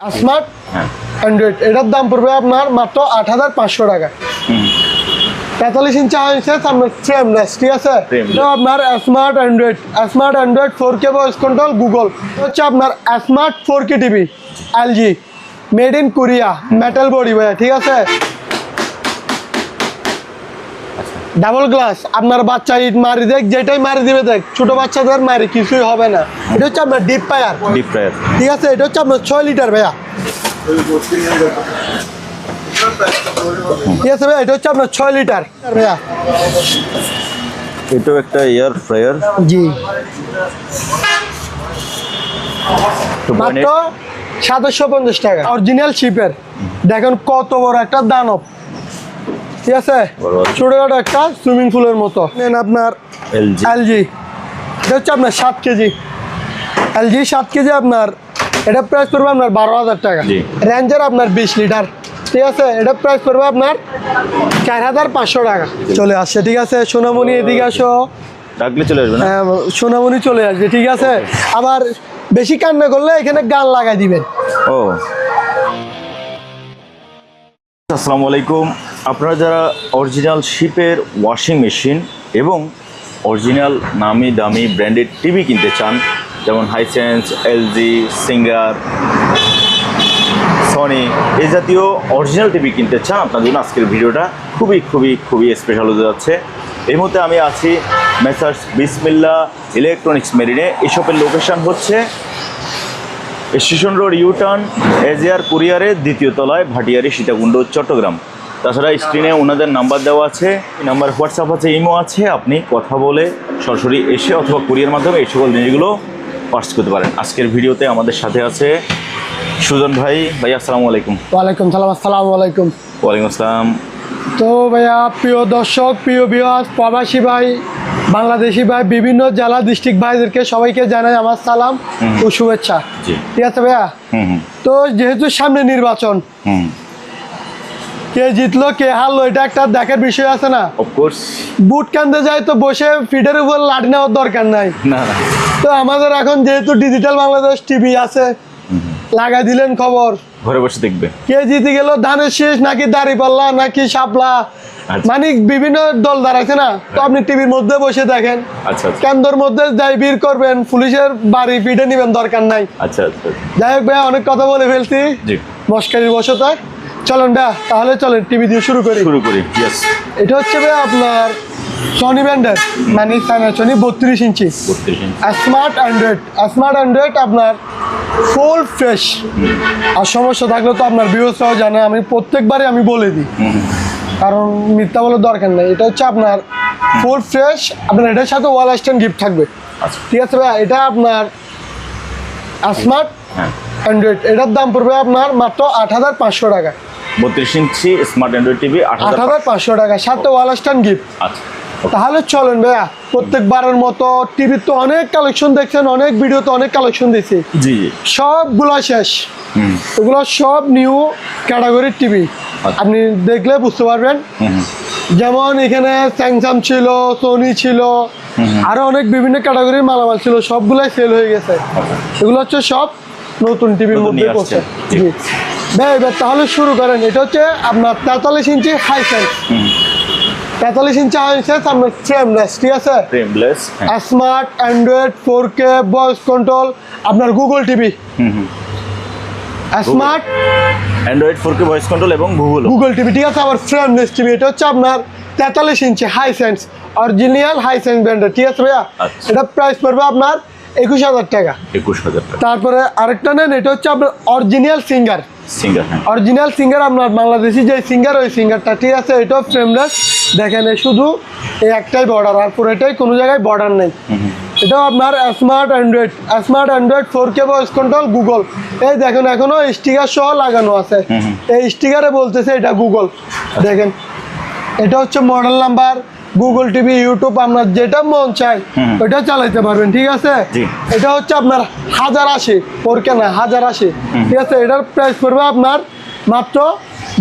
Smart Android এটার দাম পড়বে আপনার মাত্র ৮৫০০ টাকা। ৪৩ ইঞ্চি হয়েছে আপনার ফ্রেমলেস, ঠিক আছে? এটা আপনার smart Android 4K voice control Google হচ্ছে আপনার smart 4K TV LG made in Korea metal body ভাইয়া, ঠিক আছে? ডাবল গ্লাস, আপনার বাচ্চা ইট মারি দেখ যেটাই মারি দিবে দেখ, ছোট বাচ্চাদের মারি কিছুই হবে না। এটা হচ্ছে আপনার ডিপ ফায়ার, ঠিক আছে? এটা হচ্ছে আপনার 6 লিটার ভাইয়া, ঠিক আছে ভাইয়া? এটা হচ্ছে আপনার 6 লিটার ভাইয়া। এটাও একটা এয়ার ফ্রায়ার, জি, মাত্র ৭৫০ টাকা অরিজিনাল শিপের। দেখেন কত বড় একটা দানব, ঠিক আছে? ছোটখাটো একটা সুইমিং পুলের মতো। নেন আপনার এলজি, এটা হচ্ছে আপনার ৭ কেজি এলজি ৭ কেজি আপনার এটা প্রাইস পড়বে আপনার ১২,০০০ টাকা। রেঞ্জের আপনার ২০ লিটার, ঠিক আছে? এটা প্রাইস পড়বে আপনার ৪,৫০০ টাকা। চলে আসছে, ঠিক আছে? সোনামণি এদিকে আসো, ডাকলে চলে আসবে না? হ্যাঁ সোনামণি চলে আসবে, ঠিক আছে? আবার বেশি কান্না করলে এখানে গান লাগাই দিবেন। ও আসসালামু আলাইকুম। আপনারা যারা অরিজিনাল শিপের ওয়াশিং মেশিন এবং অরিজিনাল নামি দামি ব্র্যান্ডেড টিভি কিনতে চান, যেমন হাইসেন্স, এলজি, সিঙ্গার, সনি এই জাতীয় অরিজিনাল টিভি কিনতে চান, আপনার জন্য আজকের ভিডিওটা খুবই স্পেশাল হতে যাচ্ছে। এই মুহূর্তে আমি আছি মেসার্স বিসমিল্লাহ ইলেকট্রনিক্স মেরিনে। এই শপের লোকেশন হচ্ছে স্টেশন রোড ইউটার্ন এজিআর কুরিয়ারের ২য় তলায়, ভাটিয়ারি, সীতাকুণ্ড, চট্টগ্রাম। তাছাড়া স্ক্রিনে ওনাদের নাম্বার দেওয়া আছে, নাম্বার হোয়াটসঅ্যাপ আছে, ইমো আছে। আপনি কথা বলে সরাসরি এসে অথবা কুরিয়ার মাধ্যমে এই সকল জিনিসগুলো পার্স করতে পারেন। আজকের ভিডিওতে আমাদের সাথে আছে সুজন ভাই। ভাই আসসালামু আলাইকুম। ওয়ালাইকুম সালাম। আসসালামু আলাইকুম। ওয়ালাইকুম আসসালাম। তো ভাইয়া, প্রিয় দর্শক, প্রিয় ভিউয়ার্স, প্রবাসী ভাই, বাংলাদেশি ভাই, বিভিন্ন জেলা ডিস্ট্রিক্ট ভাইদেরকে সবাইকে জানাই আমার সালাম ও শুভেচ্ছা, ঠিক আছে ভাইয়া? তো যেহেতু সামনে নির্বাচন, কে জিতলো কে হারলো এটা একটা দেখার বিষয় আছে না? অফকোর্স। বুট কান্দে যায় তো বসে ফিডের উপর লাঠি নেওয়ার দরকার নাই। না। তো আমাদের এখন যেহেতু ডিজিটাল বাংলাদেশ টিভি আছে, লাগাই দিলেন খবর, ঘরে বসে দেখবে কে জিতে গেল, ধানের শীষ নাকি দাঁড়িপাল্লা নাকি শাপলা, মানে বিভিন্ন দল দাঁড়াইছে না? তো আপনি টিভির মধ্যে বসে দেখেন। কেন্দ্রের মধ্যে যাই ভিড় করবেন, পুলিশের বাড়ি ফিডে নিবেন, দরকার নাই। যাই হোক ভাইয়া, অনেক কথা বলে ফেলছি মস্কারির বশতে। চলেন ভাইয়া, তাহলে চলেন টিভি দিয়ে শুরু করি। এটা হচ্ছে ভাইয়া আপনার সনি ব্র্যান্ডের, মানে সনি ৩২ ইঞ্চি স্মার্ট অ্যান্ড্রয়েড আপনার ফুল ফ্রেশ। আর সমস্যা থাকলে তো আপনার ভিউয়ার্সরাও জানে, আমি প্রত্যেকবারই আমি বলে দিই, কারণ মিথ্যা বলার দরকার নেই। এটা হচ্ছে আপনার ফুল ফ্রেশ, আপনার এটার সাথে ওয়াল স্ট্যান্ড গিফট থাকবে, ঠিক আছে ভাইয়া? এটা আপনার স্মার্ট অ্যান্ড্রয়েড এটার দাম পড়বে আপনার মাত্র ৮৫০০ টাকা। ৩২ ইঞ্চি স্মার্ট অ্যান্ড্রয়েড টিভি ৮৫০০ টাকা, সাথে ওয়াল স্ট্যান্ড গিফট। তাহলে চলেন ভাইয়া, প্রত্যেকবারের মতো টিভির তো অনেক কালেকশন দেখছেন, অনেক ভিডিওতে অনেক কালেকশন দিয়েছি, সবগুলো শেষ। এগুলো সব নিউ ক্যাটাগরির টিভি, আপনি দেখলে বুঝতে পারবেন। যেমন এখানে স্যামসাং ছিল, সোনি ছিল, আরো অনেক বিভিন্ন ক্যাটাগরির মালামাল ছিল, সবগুলাই সেল হয়ে গেছে। এগুলো হচ্ছে সব নতুন টিভির মধ্যে পড়ছে। ভাই এবার তাহলে শুরু করেন। এটা হচ্ছে আপনার ৪৩ ইঞ্চি হাইসেন্স, ৪৩ ইঞ্চি হাইসেন্স আপনার ফ্রেমলেস, ঠিক আছে? Smart Android 4K voice control আপনার Google TV, smart Android 4K voice control এবং গুগল টিভি, ঠিক আছে? আবার ফ্রেমলেস টিভি। এটা হচ্ছে আপনার ৪৩ ইঞ্চি হাইসেন্স, অরিজিনাল হাইসেন্স ব্র্যান্ডের, ঠিক আছে ভাইয়া? এটা প্রাইস পড়বে আপনার ২১,০০০ টাকা। তারপরে আরেকটা নেন, এটা হচ্ছে আপনার অরিজিনাল সিঙ্গার, অরিজিনাল সিঙ্গার আপনার বাংলাদেশি যে সিঙ্গার, ওই সিঙ্গারটা, ঠিক আছে? এটাও ফ্রেমলেস। দেখেন শুধু এই একটাই বর্ডার, আর পুরোটাই কোনো জায়গায় বর্ডার নেই। এটাও আপনার smart Android 4K voice control Google. এই দেখেন এখনো স্টিকার সহ লাগানো আছে, এই স্টিকারে বলতেছে এটা গুগল। দেখেন এটা হচ্ছে model number, Google TV, YouTube, আপনার যেটা মন চায় ওইটা চালাইতে পারবেন, ঠিক আছে? এটা হচ্ছে আপনার ১০৮০, 4K না ১০৮০, ঠিক আছে? এটার প্রাইস পড়বে আপনার মাত্র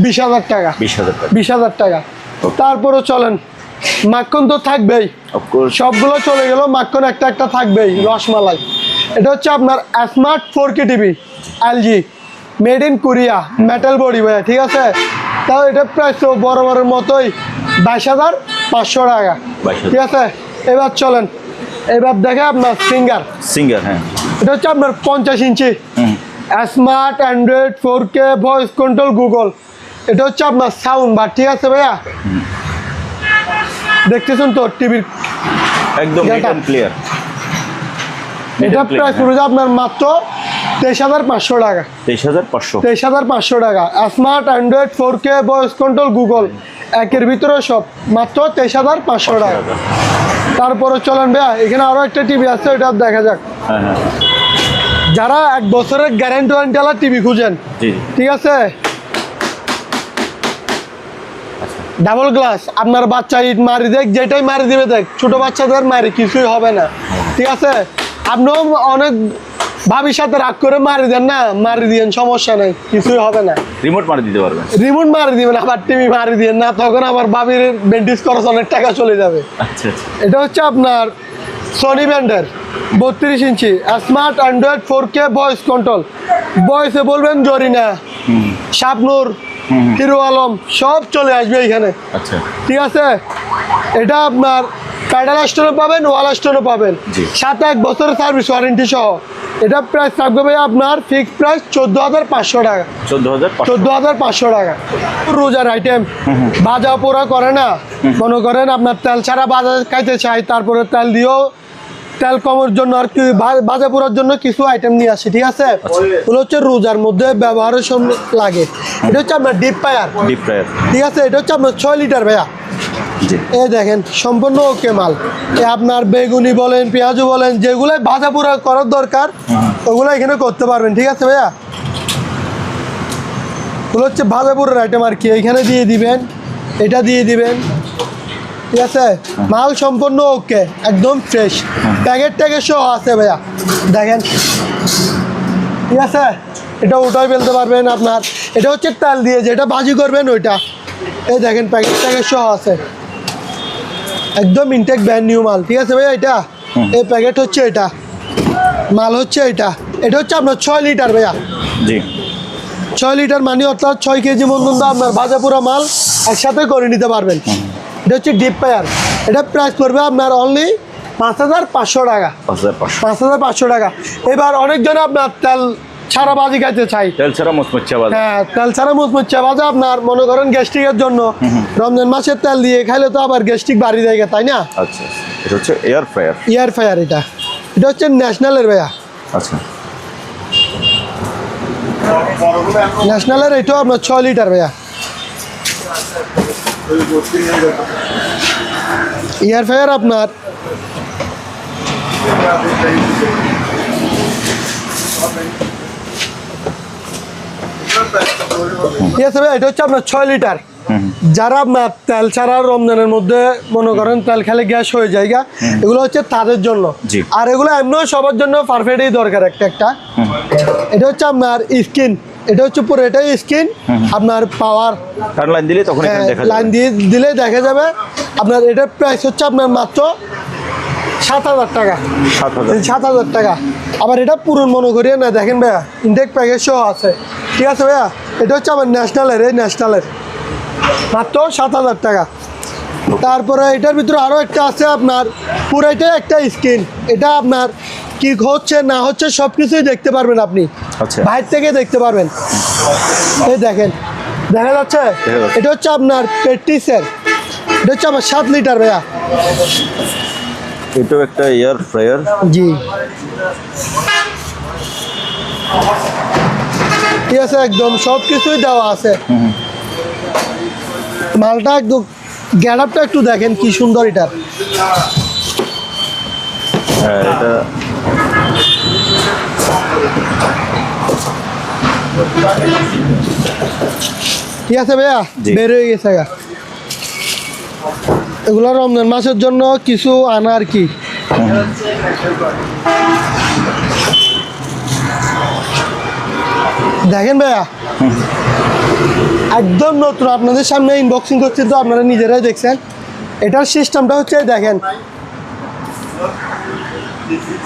২০,০০০ টাকা। ২০,০০০ টাকা। তারপরে চলেন, মাখন তো থাকবেই, সবগুলো চলে গেল, মাখন একটা থাকবেই, রসমালাই। এটা হচ্ছে আপনার smart 4K TV LG made in Korea, metal body ভাইয়া, ঠিক আছে। তাও এটা প্রাইস তো বরাবরের মতোই 22,500 টাকা, 22,000 ঠিক আছে। এবার চলেন, এবার দেখে আপনার সিঙ্গার, হ্যাঁ। এটা হচ্ছে আপনার 50 inch smart Android 4K voice control Google. এটা হচ্ছে আপনার সাউন্ড বার, ঠিক আছে ভাইয়া। দেখতেছেন তো টিভির একদম ক্লিয়ার। এটা প্রাইস পড়বে আপনার মাত্র 23,500 টাকা। 23,500 টাকা। Smart Android 4K voice control Google, একের ভিতরে সব, মাত্র 23,500 টাকা। তারপরে চলেন ভাইয়া, এখানে আরো একটা টিভি আছে, ওটা দেখা যাক। হ্যাঁ হ্যাঁ, যারা 1 বছরের গ্যারান্টি ওয়ারেন্টি ওয়ালা টিভি খুঁজেন, জি ঠিক আছে, ডাবল গ্লাস, আপনার বাচ্চা ইট মারি দেখ, যেটাই মারি দিবে দেখ, ছোট বাচ্চাদের মারি কিছুই হবে না, ঠিক আছে। আপনিও অনেক ভাবির সাথে রাগ করে মারি দেন না, মারি দিয়েন, সমস্যা নেই, কিছুই হবে না। রিমোট মারি দিতে পারবেন, রিমোট মারি দিবেন, আবার টিভি মারি দিয়েন না, তখন আবার ভাবির বেন্টিস খরচ অনেক টাকা চলে যাবে। আচ্ছা আচ্ছা। এটা হচ্ছে আপনার সনি ব্র্যান্ডের 32 inch smart Android 4K voice control. ভয়েসে বলবেন জরিনা, শাবনূর, হিরো আলম সব চলে আসবে এখানে, আচ্ছা, ঠিক আছে। এটা আপনার প্যাডাল স্টোনে পাবেন, ওয়াল স্টোনে পাবেন, সাথে 1 বছরের সার্ভিস ওয়ারেন্টি সহ। এটা প্রাইস থাকবে ভাই আপনার ফিক্সড প্রাইস 14,500 টাকা। 14,500 টাকা। রোজার আইটেম, ভাজা পোড়া করে না, মনে করেন আপনার তেল ছাড়া ভাজা খাইতে চাই, তারপরে তেল দিয়েও তেল কমের জন্য আর কি ভাজা পোড়ার জন্য কিছু আইটেম নিয়ে আসি, ঠিক আছে। ওগুলো হচ্ছে রোজার মধ্যে ব্যবহারের সময় লাগে। এটা হচ্ছে আপনার ডিপ ফ্রায়ার, ঠিক আছে। এটা হচ্ছে আপনার 6 লিটার ভাইয়া। এই দেখেন সম্পূর্ণ ওকে মাল। আপনার বেগুনি বলেন, পেঁয়াজু বলেন, যেগুলো ভাজা পোড়া করার দরকার ওগুলো এখানে করতে পারবেন, ঠিক আছে ভাইয়া। ওগুলো হচ্ছে ভাজা পোড়ার আইটেম আর কি, এখানে দিয়ে দিবেন, এটা দিয়ে দিবেন, ঠিক আছে। মাল সম্পূর্ণ ওকে, একদম ফ্রেশ, প্যাকেট ট্যাকেট সহ আছে ভাইয়া, দেখেন, ঠিক আছে। এটা ওটাই ফেলতে পারবেন আপনার। এটা হচ্ছে তেল দিয়ে যেটা ভাজি করবেন ওইটা, এই দেখেন প্যাকেট ট্যাকেট সহ আছে, একদম ইনটেক ব্র্যান্ড নিউ মাল, ঠিক আছে ভাইয়া। এটা এই প্যাকেট হচ্ছে, এটা মাল হচ্ছে এটা। এটা হচ্ছে আপনার 6 লিটার ভাইয়া, জি 6 লিটার মানে অর্থাৎ 6 কেজি পর্যন্ত আপনার ভাজা পুরা মাল একসাথে করে নিতে পারবেন। এটা হচ্ছে ডিপ ফ্রায়ার। এটা প্রাইস পড়বে আপনার অনলি 5,500 টাকা। 5,500 টাকা। এবার অনেকজন আপনার তেল ছাড়া ভাজি খাইতে চাই, তেল ছাড়া মুচমুচে ভাজা, হ্যাঁ তেল ছাড়া মুচমুচে ভাজা আপনার মনে করেন গ্যাস্ট্রিকের জন্য, রমজান মাসের তেল দিয়ে খাইলে তো আবার গ্যাস্ট্রিক বাড়ি যায়, তাই না। আচ্ছা, এটা হচ্ছে এয়ার ফ্রায়ার। এটা হচ্ছে ন্যাশনালের ভাইয়া। আচ্ছা, ন্যাশনালের এটাও আপনার 6 লিটার ভাইয়া। এয়ার ফ্রায়ার আপনার ঠিক আছে ভাই। এটা হচ্ছে আপনার 6 লিটার। যারা আপনার তেল ছাড়া রমজানের মধ্যে মনে করেন তেল খেলে গ্যাস হয়ে যায়, এগুলো হচ্ছে তাদের জন্য। আর এগুলো এমনিও সবার জন্য পারফেক্টই দরকার একটা। এটা হচ্ছে আপনার স্কিন, এটা হচ্ছে পুরো এটাই স্কিন আপনার পাওয়ার, লাইন দিলে তখন লাইন দিয়ে দিলে দেখা যাবে আপনার। এটার প্রাইস হচ্ছে আপনার মাত্র 7,000 টাকা। 7,000 টাকা। আবার এটা পুরন মনে করিয়ে না, দেখেন ভাইয়া ইনটেক প্যাকেজ সহ আছে, ঠিক আছে ভাইয়া। এটা হচ্ছে আমার ন্যাশনালের, এই ন্যাশনালের মাত্র 7,000 টাকা। তারপরে এটার ভিতরে আরও একটা আছে আপনার পুরাইটাই একটা স্ক্রিন। এটা আপনার কি হচ্ছে না হচ্ছে সব কিছুই দেখতে পারবেন আপনি, বাইরে থেকে দেখতে পারবেন। এই দেখেন দেখা যাচ্ছে, এটা হচ্ছে আপনার পেট্রিসের। এটা হচ্ছে আমার 7 লিটার ভাইয়া। এটাও একটা এয়ার ফ্রায়ার, জি ঠিক আছে, একদম সব কিছুই দেওয়া আছে। মালটা একদম গ্যালাপটা একটু দেখেন কি সুন্দর এটার। হ্যাঁ, এটা ঠিক আছে ভাইয়া, বের হয়ে গেছে গা। এগুলো রমজান মাসের জন্য কিছু আনা আর কি। দেখেন ভাইয়া একদম নতুন, আপনাদের সামনে ইনবক্সিং করছি তো আপনারা নিজেরাই দেখছেন। এটার সিস্টেমটা হচ্ছে দেখেন,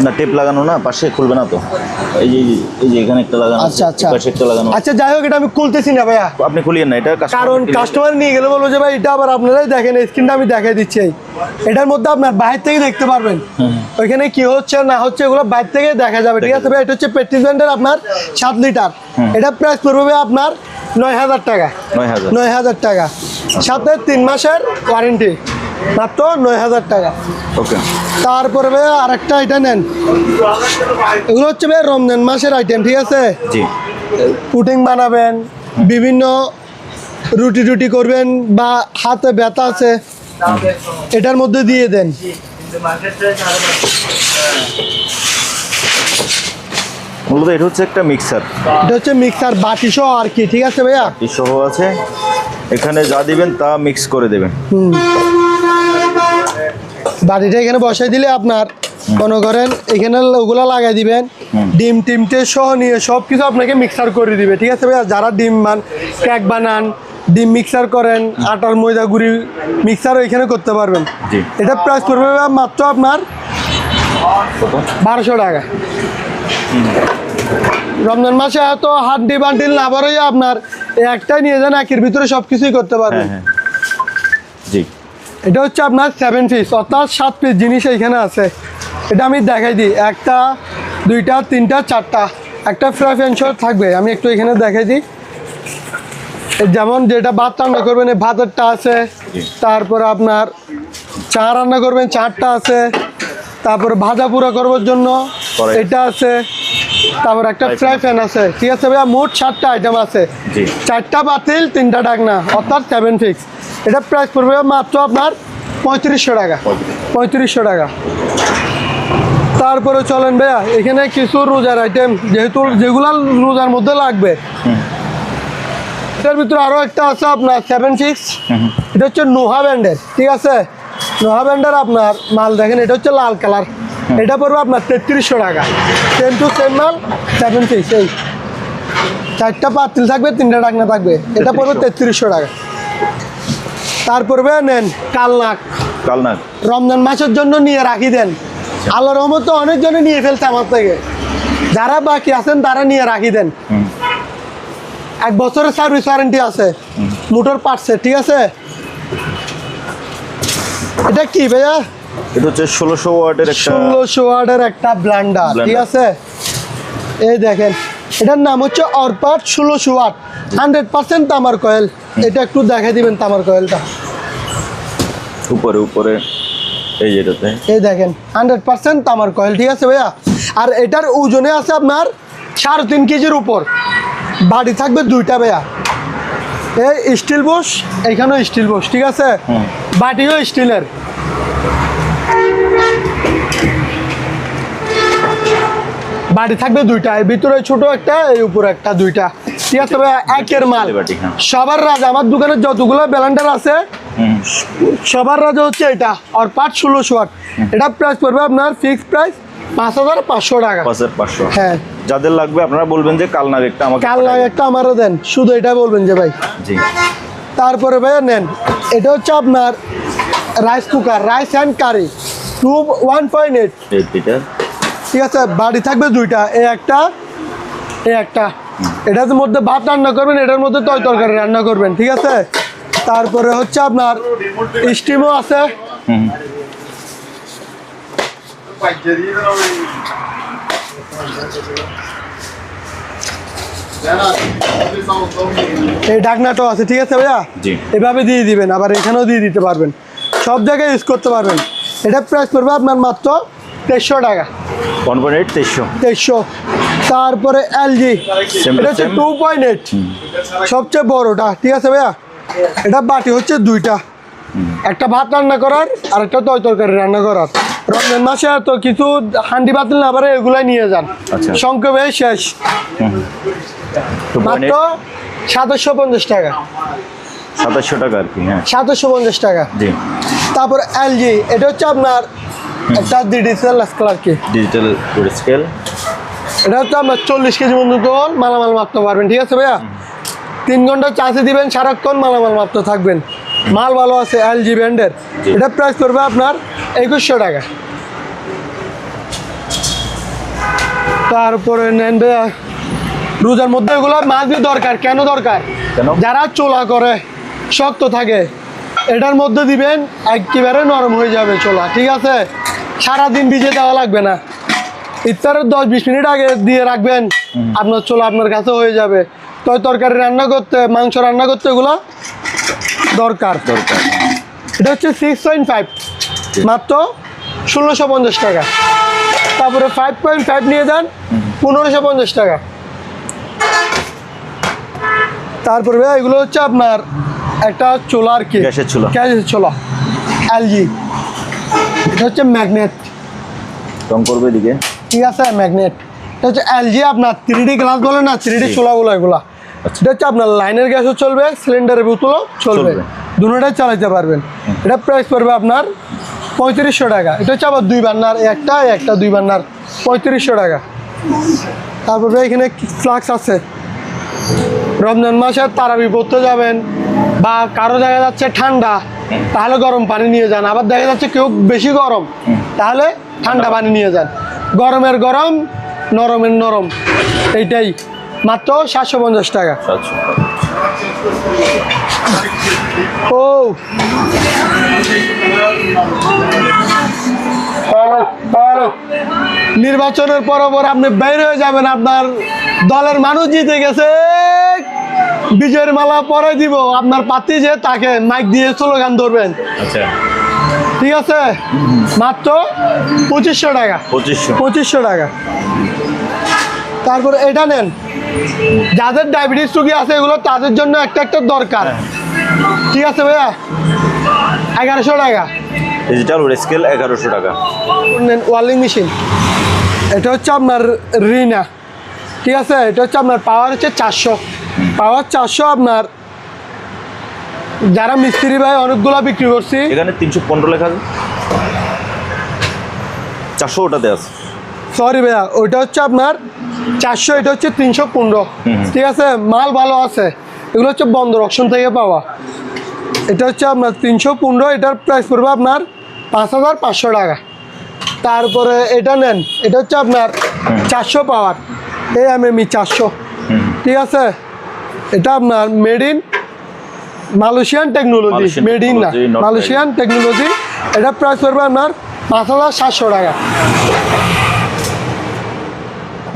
না টেপ লাগানো না, পাশে খুলবে না তো, এই যে এই যে এখানে একটা লাগানো আছে, আচ্ছা আচ্ছা এই পাশে একটা লাগানো। আচ্ছা যাই হোক, এটা আমি খুলতেছি না ভাইয়া, আপনি খুলিয়েন না, এটা কারণ কাস্টমার নিয়ে গেলে বলবো যে ভাই এটা আবার আপনারাই দেখেন, স্ক্রিনটা আমি দেখাই দিচ্ছি। এটার মধ্যে আপনার বাইরে থেকে দেখতে পারবেন ওইখানে কি হচ্ছে না হচ্ছে, এগুলো বাইরে থেকে দেখা যাবে, ঠিক আছে ভাই। এটা হচ্ছে প্র্যাকটিস ব্যান্ডের আপনার 7 লিটার, এটা প্রাইস পড়বে আপনার 9,000 টাকা। 9,000 টাকা, সাথে 3 মাসের ওয়ারেন্টি, মাত্র 9,000 টাকা। ওকে, তারপরে ভাই আরেকটা এটা নেন, এগুলো হচ্ছে ভাই রমজান মাসের আইটেম, ঠিক আছে। জি, পুডিং বানাবেন, বিভিন্ন রুটি টুটি করবেন, বা হাতে ব্যথা আছে এটার মধ্যে দিয়ে দেন। মূলত এটা হচ্ছে একটা মিক্সার, এটা হচ্ছে মিক্সার বাটি সহ আর কি, ঠিক আছে ভাইয়া। সহ আছে, এখানে যা দিবেন তা মিক্স করে দেবেন। বাটিটা এখানে বসাই দিলে আপনার মনে করেন এখানে ওগুলা লাগাই দিবেন, ডিম টিমটে সহ নিয়ে সব কিছু আপনাকে মিক্সার করে দিবে, ঠিক আছে ভাইয়া। যারা ডিম কেক বানান, ডিম মিক্সার করেন, আটার ময়দা গুঁড়ি মিক্সার এখানে করতে পারবেন। এটা প্রাইস পড়বে মাত্র আপনার 1200 টাকা। রমজান মাসে এত হাড্ডি বান্ডিল না বড়ই আপনার একটাই নিয়ে যান, একের ভিতরে সব কিছুই করতে পারবেন। জি, এটা হচ্ছে আপনার 7 পিস, অর্থাৎ 7 পিস জিনিস এখানে আছে। এটা আমি দেখাই দিই, 1টা 2টা 3টা 4টা, একটা ফ্রাই প্যান সহ থাকবে। আমি একটু এখানে দেখাই দিই, যেমন যেটা ভাত রান্না করবেন এই ভাতেরটা আছে, তারপরে আপনার চা রান্না করবেন চারটা আছে, তারপরে ভাজা পুরা করবার জন্য এটা আছে, তারপর একটা ফ্রাই প্যান আছে, ঠিক আছে ভাইয়া। মোট 7টা আইটেম আছে, 4টা বাতিল 3টা ডাকনা, অর্থাৎ 7 ফিক্স। এটা প্রাইস পড়বে মাত্র আপনার 3500 টাকা। 3500 টাকা। তারপরে চলেন ভাইয়া, এখানে কিছু রোজার আইটেম, যেহেতু যেগুলা রোজার মধ্যে লাগবে, এটার ভিতরে আরো একটা আছে আপনার 7-6, এটা হচ্ছে নোহা ব্র্যান্ডের, ঠিক আছে। নোহা ব্র্যান্ডের আপনার মাল দেখেন, এটা হচ্ছে লাল কালার, এটা পড়বে আপনার 3300 টাকা। সেম টু সেম মাল, 7-6, এই 4টা পাতিল থাকবে 3টা ডাকনা থাকবে, এটা পড়বে 3300 টাকা। তারপরে নেন কালনাক, রমজান মাসের জন্য নিয়ে রাখি দেন, আল্লাহর রহমতে অনেক জনে নিয়ে ফেলছে আমার থেকে, যারা বাকি আছেন তারা নিয়ে রাখি দেন। 1 বছরের সার্ভিস ওয়ারেন্টি আছে মোটর পার্টসের, ঠিক আছে। এটা কি ভাইয়া? এটা হচ্ছে 1600 ওয়াটের একটা 1600 ওয়াটের একটা ব্লেন্ডার, ঠিক আছে। এই দেখেন, এটার নাম হচ্ছে অরপাট 1600 ওয়াট, 100% তামার কয়েল। এটা একটু দেখাই দিবেন তামার কয়েলটা, উপরে এই যেটাতে, এই দেখেন 100% তামার কয়েল, ঠিক আছে ভাইয়া। আর এটার ওজনে আছে আপনার 3.5 কেজির উপর, বাড়ি থাকবে 2টা ভাইয়া। এই স্টিল বুশ, এখানেও স্টিল বুশ, ঠিক আছে, বাটিও স্টিলের। বাড়ি থাকবে 2টা, এর ভিতরে ছোট একটা, এই উপরে একটা, 2টা, ঠিক আছে ভাইয়া। একের মাল, সবার রাজা আমার দোকানে যতগুলো ব্লেন্ডার আছে সবার রাজা হচ্ছে এটা, আর পার্ট 1600 ওয়াট। এটা প্রাইস পড়বে আপনার ফিক্সড প্রাইস 5500 টাকা। 5500। হ্যাঁ, যাদের লাগবে আপনারা বলবেন যে কালনার একটা আমাকে, কালনার একটা আমারও দেন, শুধু এটা বলবেন যে ভাই। জি। তারপরে ভাই নেন, এটা হচ্ছে আপনার rice cooker, rice and curry 1.8 litre, ঠিক আছে। বাড়ি থাকবে 2টা, এই একটা, এই একটা। এটার মধ্যে ভাত রান্না করবেন, এটার মধ্যে তরকারি রান্না করবেন, ঠিক আছে। তারপরে হচ্ছে আপনার স্টিমও আছে, এই ঢাকনাটাও আছে, ঠিক আছে ভাইয়া। এভাবে দিয়ে দিবেন, আবার এখানেও দিয়ে দিতে পারবেন, সব জায়গায় ইউজ করতে পারবেন। এটা প্রাইস পড়বে আপনার মাত্র 2300 টাকা। 1.8 2300। তারপরে এলজি, এটা হচ্ছে 2.8, সবচেয়ে বড়টা, ঠিক আছে ভাইয়া। এটা বাটি হচ্ছে 2টা, একটা ভাত রান্না করার আর একটা তরকারি রান্না করার। রমজান মাসে তো কিছু হান্ডি বাতিল না পারে, এগুলাই নিয়ে যান, সংক্ষেপে শেষ। মাত্র 2750 টাকা। 2700 টাকা আর কি, হ্যাঁ 2750 টাকা। তারপর এলজি, এটা হচ্ছে আপনার একটা ডিজিটাল স্কেল আর কি, ডিজিটাল স্কেল। এটা হচ্ছে আপনার 40 কেজি পর্যন্ত মালামাল মাপতে পারবেন, ঠিক আছে ভাইয়া। 3 ঘন্টা চার্জে দিবেন, সারাক্ষণ মালামাল মাপতে থাকবেন, মাল ভালো আছে এলজি ব্র্যান্ডের। এটা প্রাইস করবে আপনার 2100 টাকা। তারপরে নেন ভাইয়া রোজার মধ্যে এগুলো মাঝে দরকার, কেন দরকার? কেন? যারা চোলা করে শক্ত থাকে এটার মধ্যে দিবেন, একেবারে নরম হয়ে যাবে চোলা, ঠিক আছে? সারাদিন ভিজে দেওয়া লাগবে না, ইফতারের 10-20 মিনিট আগে দিয়ে রাখবেন, আপনার চোলা আপনার কাছে হয়ে যাবে। তো তরকারি রান্না করতে, মাংস রান্না করতে এগুলো দরকার। এটা হচ্ছে 6.5, মাত্র 1650 টাকা। তারপরে 5.5 নিয়ে যান, 1550 টাকা। তারপরে ভাই এগুলো হচ্ছে আপনার একটা চোলা আর কি, গ্যাসের চুলা। গ্যাসের চোলা এলজি। এটা হচ্ছে ম্যাগনেট, কম করবে এদিকে। ঠিক আছে? ম্যাগনেট। এটা হচ্ছে এলজি আপনার 3D গ্লাস বলে না, 3D চোলাগুলো এগুলা। এটা হচ্ছে আপনার লাইনের গ্যাসও চলবে, সিলিন্ডারের বোতলও চলবে, দুটোটাই চালাতে পারবেন। এটা প্রাইস পড়বে আপনার 3500 টাকা। এটা হচ্ছে আবার 2 বার্নার, একটা 2 বার্নার, 3500 টাকা। তারপরে এখানে ফ্লাক্স আছে, রমজান মাসে তারাবি পড়তে যাবেন বা কারো দেখা যাচ্ছে ঠান্ডা, তাহলে গরম পানি নিয়ে যান। আবার দেখা যাচ্ছে কেউ বেশি গরম, তাহলে ঠান্ডা পানি নিয়ে যান। গরমের গরম, নরমের নরম, এইটাই মাত্র 750 টাকা। ও নির্বাচনের পর আপনি বের হয়ে যাবেন, আপনার দলের মানুষ জিতে গেছে, বিজয়ের মালা পরে দিব, আপনার পাতি যে তাকে মাইক দিয়ে স্লোগান ধরবেন। আচ্ছা, ঠিক আছে? মাত্র 2500 টাকা। 2500 টাকা। তারপরে এটা নেন, যাদের ডায়াবেটিস রোগী আছে এগুলো তাদের জন্য একটা দরকার। ঠিক আছে ভাইয়া, 1100 টাকা। ডিজিটাল স্কেল 1100 টাকা। নেন ওয়ালিং মেশিন, এটা হচ্ছে আপনার রিনা, ঠিক আছে? এটা হচ্ছে আপনার পাওয়ার হচ্ছে 400, পাওয়ার 400। আপনার যারা মিস্ত্রি ভাই অনেকগুলো বিক্রি করছি, এখানে 315 লেখা আছে, 400 ওটাতে আছে। সরি ভাইয়া, ওইটা হচ্ছে আপনার 400, এটা হচ্ছে 315। ঠিক আছে, মাল ভালো আছে, এগুলো হচ্ছে বন্দর অকশন থেকে পাওয়া। এটা হচ্ছে আপনার 315, এটার প্রাইস পড়বে আপনার 5500 টাকা। তারপরে এটা নেন, এটা হচ্ছে আপনার 400 পাওয়ার, AMME 400, ঠিক আছে? এটা আপনার made in Malaysian technology, made in না, মালয়েশিয়ান টেকনোলজি। এটা প্রাইস পড়বে আপনার 5700 টাকা।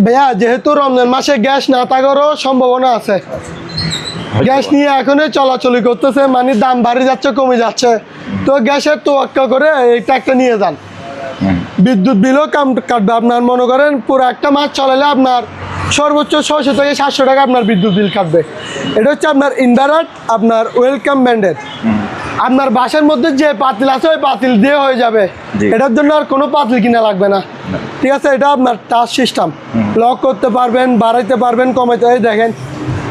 ভাইয়া যেহেতু রমজান মাসে গ্যাস না থাকারও সম্ভাবনা আছে, গ্যাস নিয়ে এখনই চলাচলি করতেছে, মানে দাম বাড়ি যাচ্ছে কমে যাচ্ছে, তো গ্যাসের তোয়াক্কা করে এইটা একটা নিয়ে যান। বিদ্যুৎ বিলও কাটবে আপনার, মনে করেন পুরো একটা মাস চালালে আপনার সর্বোচ্চ 600 থেকে 700 টাকা আপনার বিদ্যুৎ বিল কাটবে। এটা হচ্ছে আপনার ইনভার্টার, আপনার ওয়েলকাম ব্র্যান্ডের। আপনার বাসার মধ্যে যে পাতিল আছে ওই পাতিল দিয়ে হয়ে যাবে, এটার জন্য আর কোনো পাতিল কিনা লাগবে না। ঠিক আছে? এটা আপনার টাচ সিস্টেম, লক করতে পারবেন, বাড়াইতে পারবেন, কমাইতে। এই দেখেন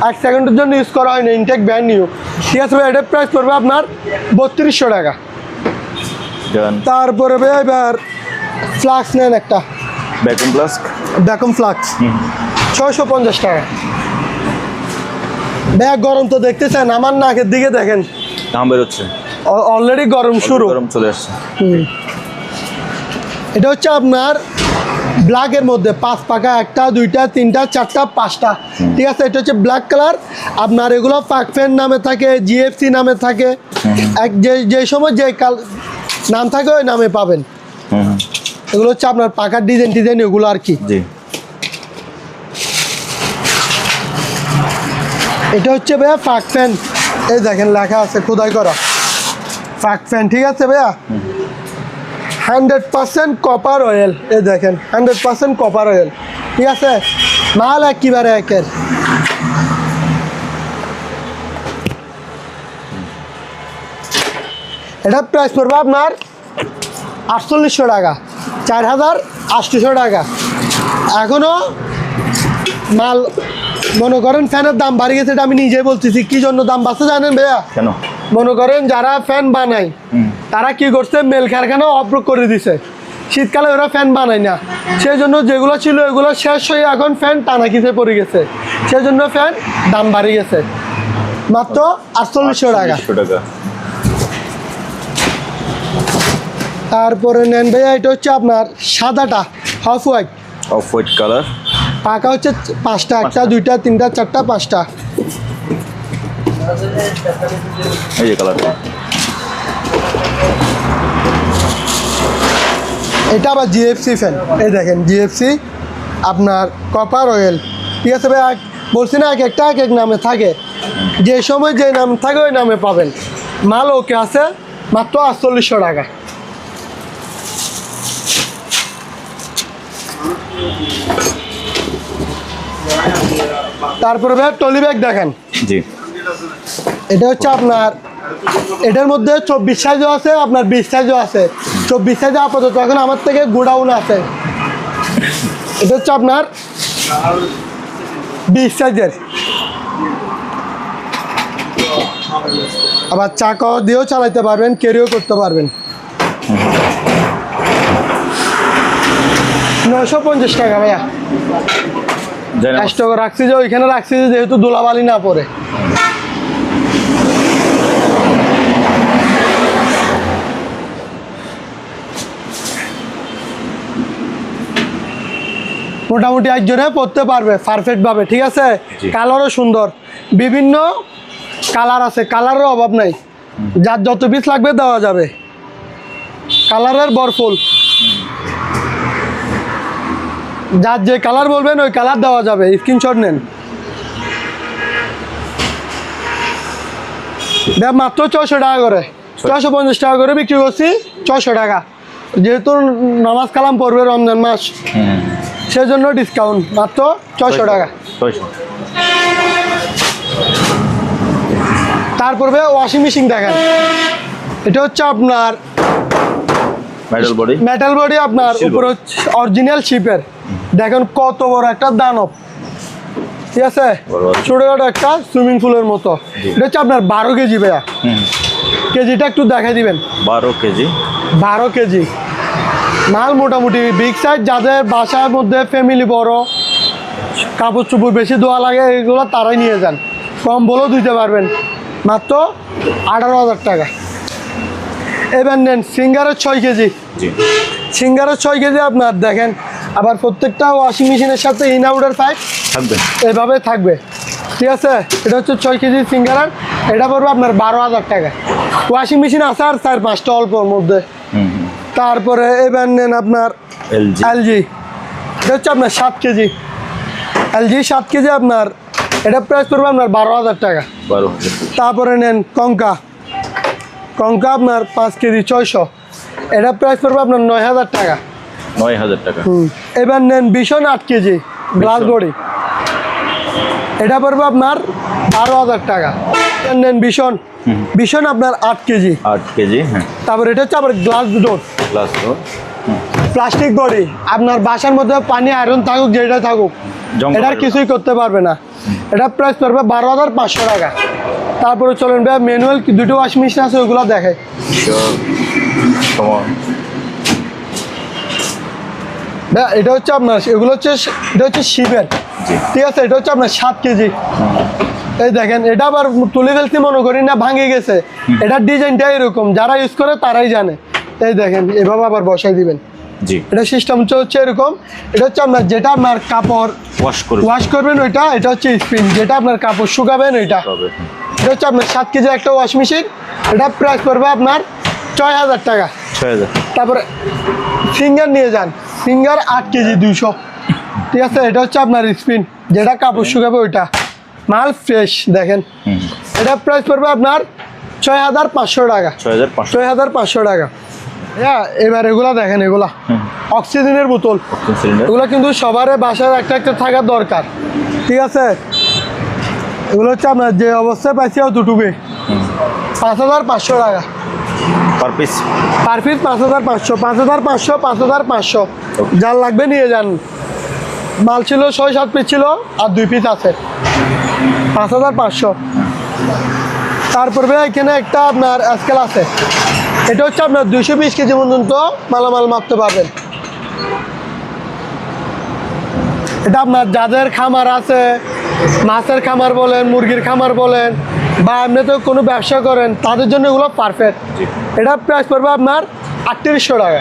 1 সেকেন্ডের জন্য ইউজ করা হয়নি, ইনটেক ব্র্যান্ড নিউ। ঠিক আছে ভাই, এটার প্রাইস পড়বে আপনার 3200 টাকা। তারপরে ভাই এবার ফ্লাক্স নেন, একটা ভ্যাকুম ফ্লাক্স 650 টাকা। ব্যাগ গরম তো দেখতেছেন, আমার নাকের দিকে দেখেন দাম বেরোচ্ছে, অলরেডি গরম শুরু, গরম চলে আসছে। এটা হচ্ছে আপনার ব্ল্যাকের মধ্যে 5 পাকা, 1টা 2টা 3টা 4টা 5টা। ঠিক আছে? এটা হচ্ছে ব্ল্যাক কালার। আপনার এগুলো পাকফেন নামে থাকে, GFC নামে থাকে, যে সময় যে নাম থাকে ওই নামে পাবেন। এগুলো হচ্ছে আপনার পাকার ডিজাইন এগুলো আর কি। এটা হচ্ছে ভাইয়া ফাক ফ্যান, এই দেখেন লেখা আছে খোদাই করা ফাক ফ্যান। ঠিক আছে ভাইয়া, 100% কপার অয়েল, এই দেখেন 100% কপার অয়েল। ঠিক আছে, মাল একেবারে একের। এটার প্রাইস পড়বে আপনার 4800 টাকা, 4800 টাকা। এখনো মাল মনে করেন ফ্যানের দাম বাড়ি গেছে, এটা আমি নিজেই বলতেছি। কি জন্য দাম বাড়ছে জানেন ভাইয়া? কেন? মনে করেন যারা ফ্যান বানায় তারা কি করছে, মেল কারখানা অফ করে দিছে, শীতকালে ওরা ফ্যান বানায় না, সেই জন্য যেগুলো ছিল এগুলো শেষ হয়ে এখন ফ্যান টানা খিচে পড়ে গেছে, সেই জন্য ফ্যান দাম বাড়ি গেছে। মাত্র 4800 টাকা। তারপরে নেন ভাইয়া, এটা হচ্ছে আপনার সাদাটা অফ হোয়াইট কালার, পাকা হচ্ছে 5টা, 1টা 2টা 3টা 4টা 5টা। এই যে কালারটা, এটা আবার জিএফসি ফ্যান, এই দেখেন জিএফসি আপনার কপার অয়েল, ঠিক আছে ভাই? বলছি না এক একটা এক এক নামে থাকে, যে সময় যে নাম থাকে ওই নামে পাবেন। মাল ওকে আছে মাত্র 4800 টাকা। তারপরে ভাই টলি ব্যাগ দেখেন, জি এটা হচ্ছে আপনার, এটার মধ্যে 24 সাইজও আছে আপনার 20 সাইজও আছে। 24 সাইজে আপাতত এখন আমার থেকে গোডাউন আছে। এটা হচ্ছে আপনার 20 সাইজের, আবার চাকা দিয়েও চালাতে পারবেন, ক্যারিও করতে পারবেন। 950 টাকা ভাইয়া। স্টক রাখছি যে ওইখানে রাখছি যে যেহেতু ধুলাবালি না পড়ে। মোটামুটি একজনে পড়তে পারবে পারফেক্ট ভাবে, ঠিক আছে? কালারও সুন্দর, বিভিন্ন কালার আছে, কালারের অভাব নাই, যার যত পিস লাগবে দেওয়া যাবে। কালারের বরফুল, যার যে কালার বলবেন ওই কালার দেওয়া যাবে, স্ক্রিনশট নেন। মাত্র 600 টাকা করে, 650 টাকা করে বিক্রি করছি, 600 টাকা। যেহেতু নামাজ কালাম পড়বে রমজান মাস, সেজন্য ডিসকাউন্ট মাত্র 600 টাকা। তারপরে ওয়াশিং মেশিন দেখেন, এটা হচ্ছে আপনার মেটাল বডি, আপনার উপরে হচ্ছে অরিজিনাল শিপের। দেখেন কত বড় একটা দানব, ঠিক আছে? ছোটখাটো একটা সুইমিং পুলের মতো। এটা হচ্ছে আপনার 12 কেজি ভাইয়া। কেজিটা একটু দেখাই দিবেন। 12 কেজি, 12 কেজি মাল, মোটামুটি বিগ সাইজ। যাদের বাসার মধ্যে ফ্যামিলি বড়, কাপড় চোপড় বেশি ধোয়া লাগে, এগুলো তারাই নিয়ে যান, কম বলেও দিতে পারবেন। মাত্র 18,000 টাকা। এবার নেন সিঙ্গারের 6 কেজি। সিঙ্গারের 6 কেজি আপনার দেখেন, আবার প্রত্যেকটা ওয়াশিং মেশিনের সাথে ইন আউটের পাইপ থাকবে, এভাবে থাকবে, ঠিক আছে? এটা হচ্ছে 6 কেজি সিঙ্গারার, এটা পড়বে আপনার 12,000 টাকা। ওয়াশিং মেশিন আছে আর 4-5টা অল্পর মধ্যে। তারপরে এবার নেন আপনার এলজি, এটা হচ্ছে আপনার 7 কেজি। এলজি 7 কেজি আপনার, এটা প্রাইস পড়বে আপনার 12,000 টাকা। তারপরে নেন কঙ্কা, কঙ্কা আপনার 5 কেজি 600, এটা প্রাইস পড়বে আপনার 9,000 টাকা। 9,000 টাকা। এবার নেন ভীষণ 8 কেজি গ্লাস বডি, এটা পড়বে আপনার 12,000 টাকা। নেন ভীষণ, ভীষণ আপনার 8 কেজি। 8 কেজি, হ্যাঁ। তারপর এটা হচ্ছে আবার glass door, glass door, plastic body. আপনার বাসার মধ্যে পানি আয়রন থাকুক যেটা থাকুক, এটার কিছুই করতে পারবে না। এটা প্রাইস পড়বে 12,500 টাকা। তারপরে চলেন ভাই ম্যানুয়াল দুটো ওয়াশিং মেশিন আছে, ওইগুলো দেখাই। এটা হচ্ছে আপনার, এগুলো হচ্ছে, এটা হচ্ছে শিবের, ঠিক আছে? এটা হচ্ছে আপনার 7 কেজি। এই দেখেন, এটা আবার তুলে ফেলতে মনে করি না, ভাঙে গেছে। এটার ডিজাইনটা এরকম, যারা ইউজ করে তারাই জানে। এই দেখেন, এভাবে আবার বসাই দিবেন। এটা সিস্টেম হচ্ছে এরকম। এটা হচ্ছে আপনার, যেটা আপনার কাপড় ওয়াশ করবেন ওইটা, এটা হচ্ছে স্পিন, যেটা আপনার কাপড় শুকাবেন ওইটা। এটা হচ্ছে আপনার 7 কেজি একটা ওয়াশ মেশিন, এটা প্রাইস পড়বে আপনার 6,000 টাকা। 6,000। তারপরে সিঙ্গার নিয়ে যান, সিঙ্গার 8 কেজি 200, ঠিক আছে? এটা হচ্ছে আপনার স্পিন, যেটা কাপড় শুকাবে ওইটা। মাল ফ্রেশ দেখেন, এটা প্রাইস পড়বে আপনার 6,500 টাকা। 6,500 টাকা। হ্যাঁ, এবার এগুলা দেখেন, এগুলা অক্সিজেনের বোতল, এগুলো কিন্তু সবার বাসায় একটা একটা থাকার দরকার, ঠিক আছে? এগুলো হচ্ছে আপনার যে অবস্থায় পাইছি অতটুকুই, 5,500 টাকা পার পিস। 5,500, 5,500, 5,500। যার লাগবে নিয়ে যান। মাল ছিল 6-7 পিস ছিল, আর 2 পিস আছে, 5,500। তারপরে এখানে একটা আপনার স্কেল আছে, এটা হচ্ছে আপনার 220 কেজি পর্যন্ত মালামাল মাপতে পারবেন। এটা আপনার যাদের খামার আছে, মাছের খামার বলেন, মুরগির খামার বলেন, বা এমনিতে কোনো ব্যবসা করেন, তাদের জন্য এগুলো পারফেক্ট। এটা প্রাইস পড়বে আপনার 3,800 টাকা।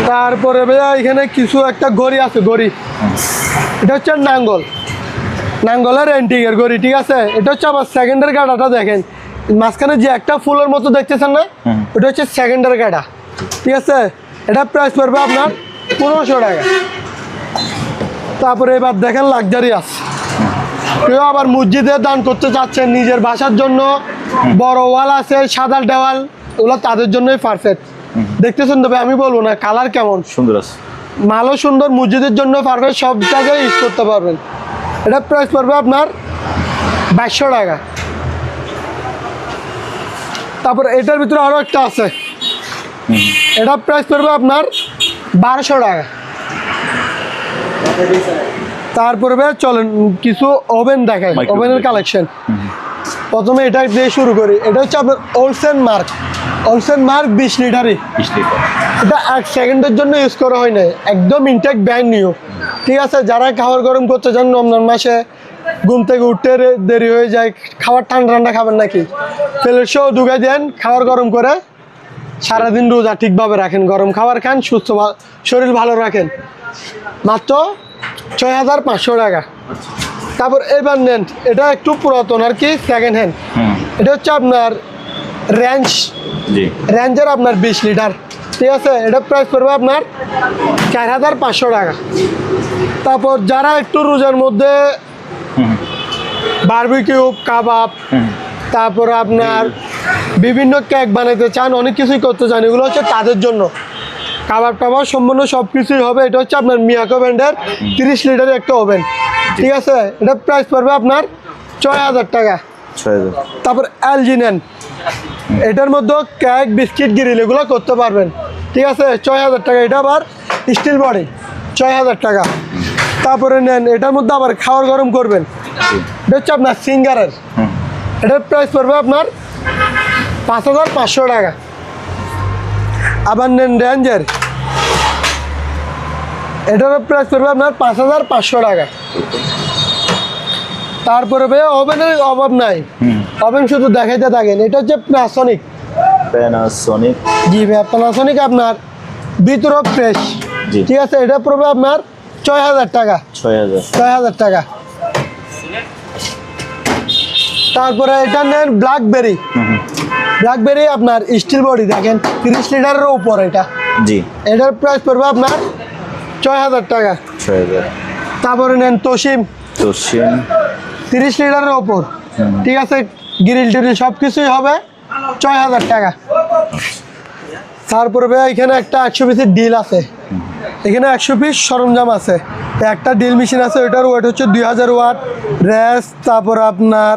তারপরে ভাইয়া এখানে কিছু একটা ঘড়ি আছে, ঘড়ি এটা হচ্ছে নাঙ্গলের এন্টিকের ঘড়ি, ঠিক আছে। এটা হচ্ছে আবার সেকেন্ডের গাড়াটা দেখেন, মাঝখানে যে একটা ফুলের মতো দেখতেছেন না, ওটা হচ্ছে সেকেন্ডের গাড়া, ঠিক আছে। এটা প্রাইস পড়বে আপনার 1500 টাকা। তারপরে এবার দেখেন লাক্সারিয়াস, কেউ আবার মসজিদে দান করতে চাচ্ছেন, নিজের বাসার জন্য বড় ওয়াল আছে, সাদা দেওয়াল, ওগুলো তাদের জন্যই পারফেক্ট। দেখতেছেন তবে আমি বলবো না কালার কেমন সুন্দর আছে, মালও সুন্দর, মসজিদের জন্য পারফেক্ট, সব জায়গায় ইউজ করতে পারবেন। এটা প্রাইস পড়বে আপনার 2200 টাকা। তারপর এটার ভিতরে আরও একটা আছে, এটা প্রাইস পড়বে আপনার 1200 টাকা। তারপরে ভাই চলেন কিছু ওভেন দেখাই, ওভেনের কালেকশন। প্রথমে এটা দিয়ে শুরু করি, এটা হচ্ছে আপনার ওলসেন মার্ক 20 লিটারই। এটা 1 সেকেন্ডের জন্য ইউজ করা হয় না, একদম ইনটেক ব্র্যান্ড নিউ, ঠিক আছে। যারা খাবার গরম করতে চান রমজান মাসে, ঘুম থেকে উঠতে দেরি হয়ে যায়, খাবার ঠান্ডা খাবেন নাকি, তেলের সহ ঢুকাই দেন, খাবার গরম করে সারাদিন রোজা ঠিকভাবে রাখেন, গরম খাবার খান, সুস্থ শরীর ভালো রাখেন, মাত্র 6500 টাকা। তারপর এবার নেন, এটা একটু পুরাতন আর কি, সেকেন্ড হ্যান্ড। এটা হচ্ছে আপনার রেঞ্জের আপনার 20 লিটার, ঠিক আছে। এটা প্রাইস পড়বে আপনার 4500 টাকা। তারপর যারা একটু রোজার মধ্যে বারবিকিউ, কাবাব, তারপর আপনার বিভিন্ন কেক বানাইতে চান, অনেক কিছুই করতে চান, এগুলো হচ্ছে তাদের জন্য। কাবাব টাবাব সম্পূর্ণ সব কিছুই হবে। এটা হচ্ছে আপনার মিয়াকো ব্র্যান্ডের 30 লিটারের একটা ওভেন, ঠিক আছে। এটা প্রাইস পড়বে আপনার 6000 টাকা। তারপর এলজি নেন, এটার মধ্যে কেক, বিস্কিট, গ্রিল এগুলো করতে পারবেন, ঠিক আছে। 6000 টাকা। এটা আবার স্টিল বডি, 6000 টাকা। তারপরে নেন, এটার মধ্যে আবার খাবার গরম করবেন, এটা হচ্ছে আপনার সিঙ্গারের, এটার প্রাইস পড়বে আপনার 5500 টাকা। আবার নেন রেঞ্জের, এটারও প্রাইস পড়বে আপনার 5500 টাকা। তারপরে ভাইয়া ওভেনের অভাব নাই, ওভেন শুধু দেখাইতে থাকেন। এটা হচ্ছে প্যানাসোনিক, জি ভাইয়া প্যানাসোনিক, আপনার ভিতরে ফ্রেশ, ঠিক আছে। এটা পড়বে আপনার 6000 টাকা, 6000 টাকা। তারপরে এটা নেন ব্ল্যাকবেরি আপনার স্টিল বডি, দেখেন 30 লিটারের উপর এটা, জি। এটার প্রাইস পড়বে আপনার 6000 টাকা। তারপরে নেন তোশিম 30 লিটারের ওপর, ঠিক আছে। গ্রিল টিরিল সব কিছুই হবে 6000 টাকা। তারপরে ভাই এখানে একটা 100 পিসের ডিল আছে, এখানে 100 পিস সরঞ্জাম আছে। একটা ডিল মেশিন আছে, ওইটার ওয়েট হচ্ছে 2000 ওয়াট, রেস, তারপর আপনার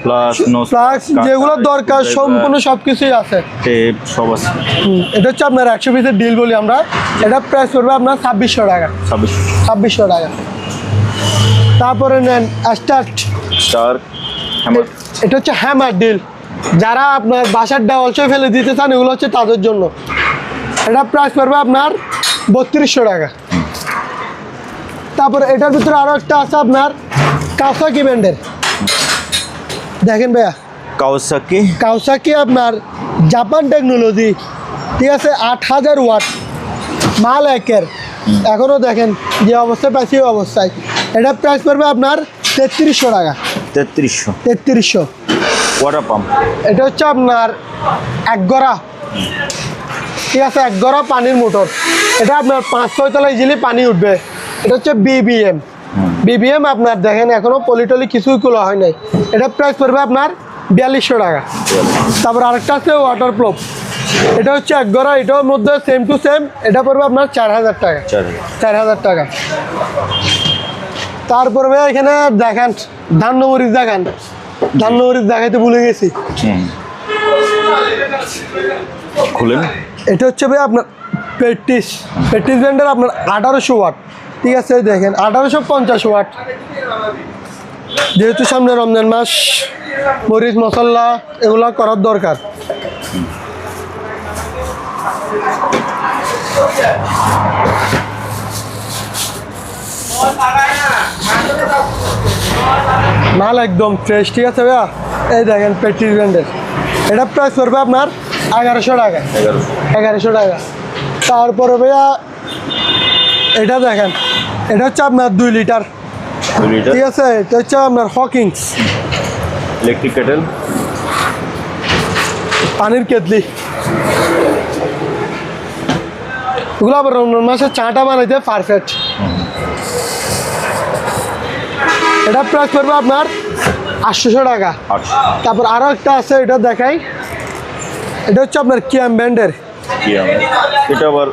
প্লাস যেগুলো দরকার সম্পূর্ণ সব কিছুই আছে, এটা হচ্ছে আপনার 100 পিসের ডিল বলি আমরা। এটা প্রাইস পড়বে আপনার 2600 টাকা, 2600 টাকা। তারপরে নেন এটা হচ্ছে হ্যামার ডিল, যারা আপনার বাসার দেওয়ালসে ফেলে দিতে চান, এগুলো হচ্ছে তাদের জন্য। এটা প্রাইস পড়বে আপনার 3200 টাকা। তারপরে এটার ভিতরে আরো একটা আছে আপনার কাওয়াসাকি ব্র্যান্ডের, দেখেন ভাইয়া কাওয়াসাকি আপনার জাপান টেকনোলজি, ঠিক আছে। 8000 ওয়াট, মাল একের, এখনো দেখেন যে অবস্থায় পাইছি ওই অবস্থায়। এটা প্রাইস পড়বে আপনার 3300 টাকা, 3300। ওয়াটার পাম্প, এটা হচ্ছে আপনার 1 গড়া, ঠিক আছে, 1 গড়া পানির মোটর। এটা আপনার 5-6 তলা ইজিলি পানি উঠবে। এটা হচ্ছে বিবিএম আপনার দেখেন এখনো পলিটলি কিছুই খোলা হয় নাই। এটা প্রাইস পড়বে আপনার 4200 টাকা। তারপর আরেকটা আছে ওয়াটার প্রুফ, এটা হচ্ছে 1 গড়া, এটার মধ্যে সেম টু সেম, এটা পড়বে আপনার 4000 টাকা, 4000 টাকা। তারপরে ভাই এখানে দেখেন ধান্যমরিচ দেখাইতে ভুলে গেছি, খুলেন। এটা হচ্ছে ভাই আপনার পেটিস ব্র্যান্ডের আপনার 1800 ওয়াট, ঠিক আছে। দেখেন 1850 ওয়াট, যেহেতু সামনে রমজান মাস, মরিচ মশলা এগুলা করার দরকার। মাল একদম ফ্রেশ, ঠিক আছে ভাইয়া। এই দেখেন পেটিস ব্র্যান্ডের, এটা প্রাইস পড়বে আপনার 1100 টাকা, 1100 টাকা। তারপরে ভাইয়া এটা দেখেন, এটা হচ্ছে আপনার 2 লিটার, 2 লিটার ঠিক আছে। এটা হচ্ছে আপনার হকিংস ইলেকট্রিক কেটেল, পানির কেতলি। এগুলো আবার রমজান মাসে চাটা বানাইতে পারফেক্ট। এটা প্রাইস পড়বে আপনার 800 টাকা। তারপর আরো একটা আছে, এটা দেখাই। এটা হচ্ছে আপনার কিয়াম ব্র্যান্ডের। এটা আবার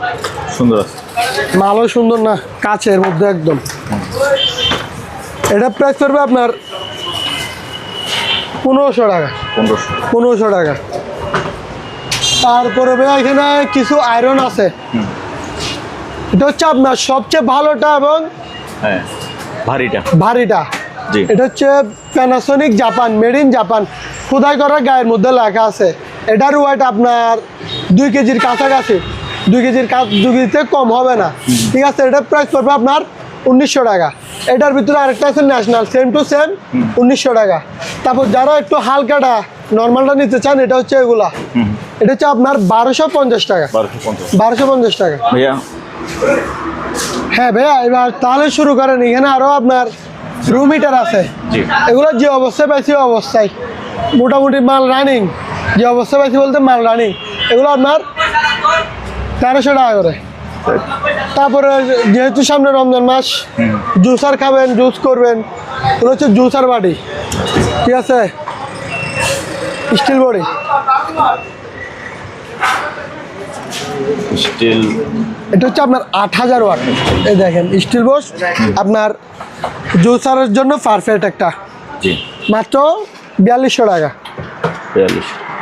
সুন্দর আছে, মালও সুন্দর না, কাচের মধ্যে একদম। এটা প্রাইস পড়বে আপনার 1500 টাকা। 1500 টাকা। তারপরে ভাই এখানে কিছু আয়রন আছে। এটা হচ্ছে আপনার সবচেয়ে ভালোটা এবং হ্যাঁ ভারীটা। জি। এটা হচ্ছে Panasonic Japan, made in Japan, খোদাই করা গায়ের মধ্যে লেখা আছে। এটার ওয়েট আপনার 2 কেজির কাছাকাছি, 2 কেজিতে কম হবে না, ঠিক আছে। এটার প্রাইস পড়বে আপনার 1900 টাকা। এটার ভিতরে আরেকটা আছে ন্যাশনাল, সেম টু সেম 1900 টাকা। তারপর যারা একটু হালকাটা নর্মালটা নিতে চান, এটা হচ্ছে এগুলা। এটা হচ্ছে আপনার 1250 টাকা। 1250 টাকা ভাইয়া। হ্যাঁ ভাইয়া, এবার তাহলে শুরু করেন। এখানে আরো আপনার রুম হিটার আছে। এগুলো যে অবস্থায় পাইছি অবস্থায় মোটামুটি মাল রানিং, যে অবস্থায় পাইছি বলতে মাল রানিং। এগুলো আপনার 1300 টাকা করে। তারপরে যেহেতু সামনে রমজান মাস, জুসার খাবেন, জুস করবেন, এগুলো হচ্ছে জুসার বাটি, ঠিক আছে, স্টিল বডি। স্টিল, এটা হচ্ছে আপনার 8000 ওয়াট। এই দেখেন স্টিল বস, আপনার জুসারের জন্য পারফেক্ট একটা। জি। মাত্র 4200 টাকা।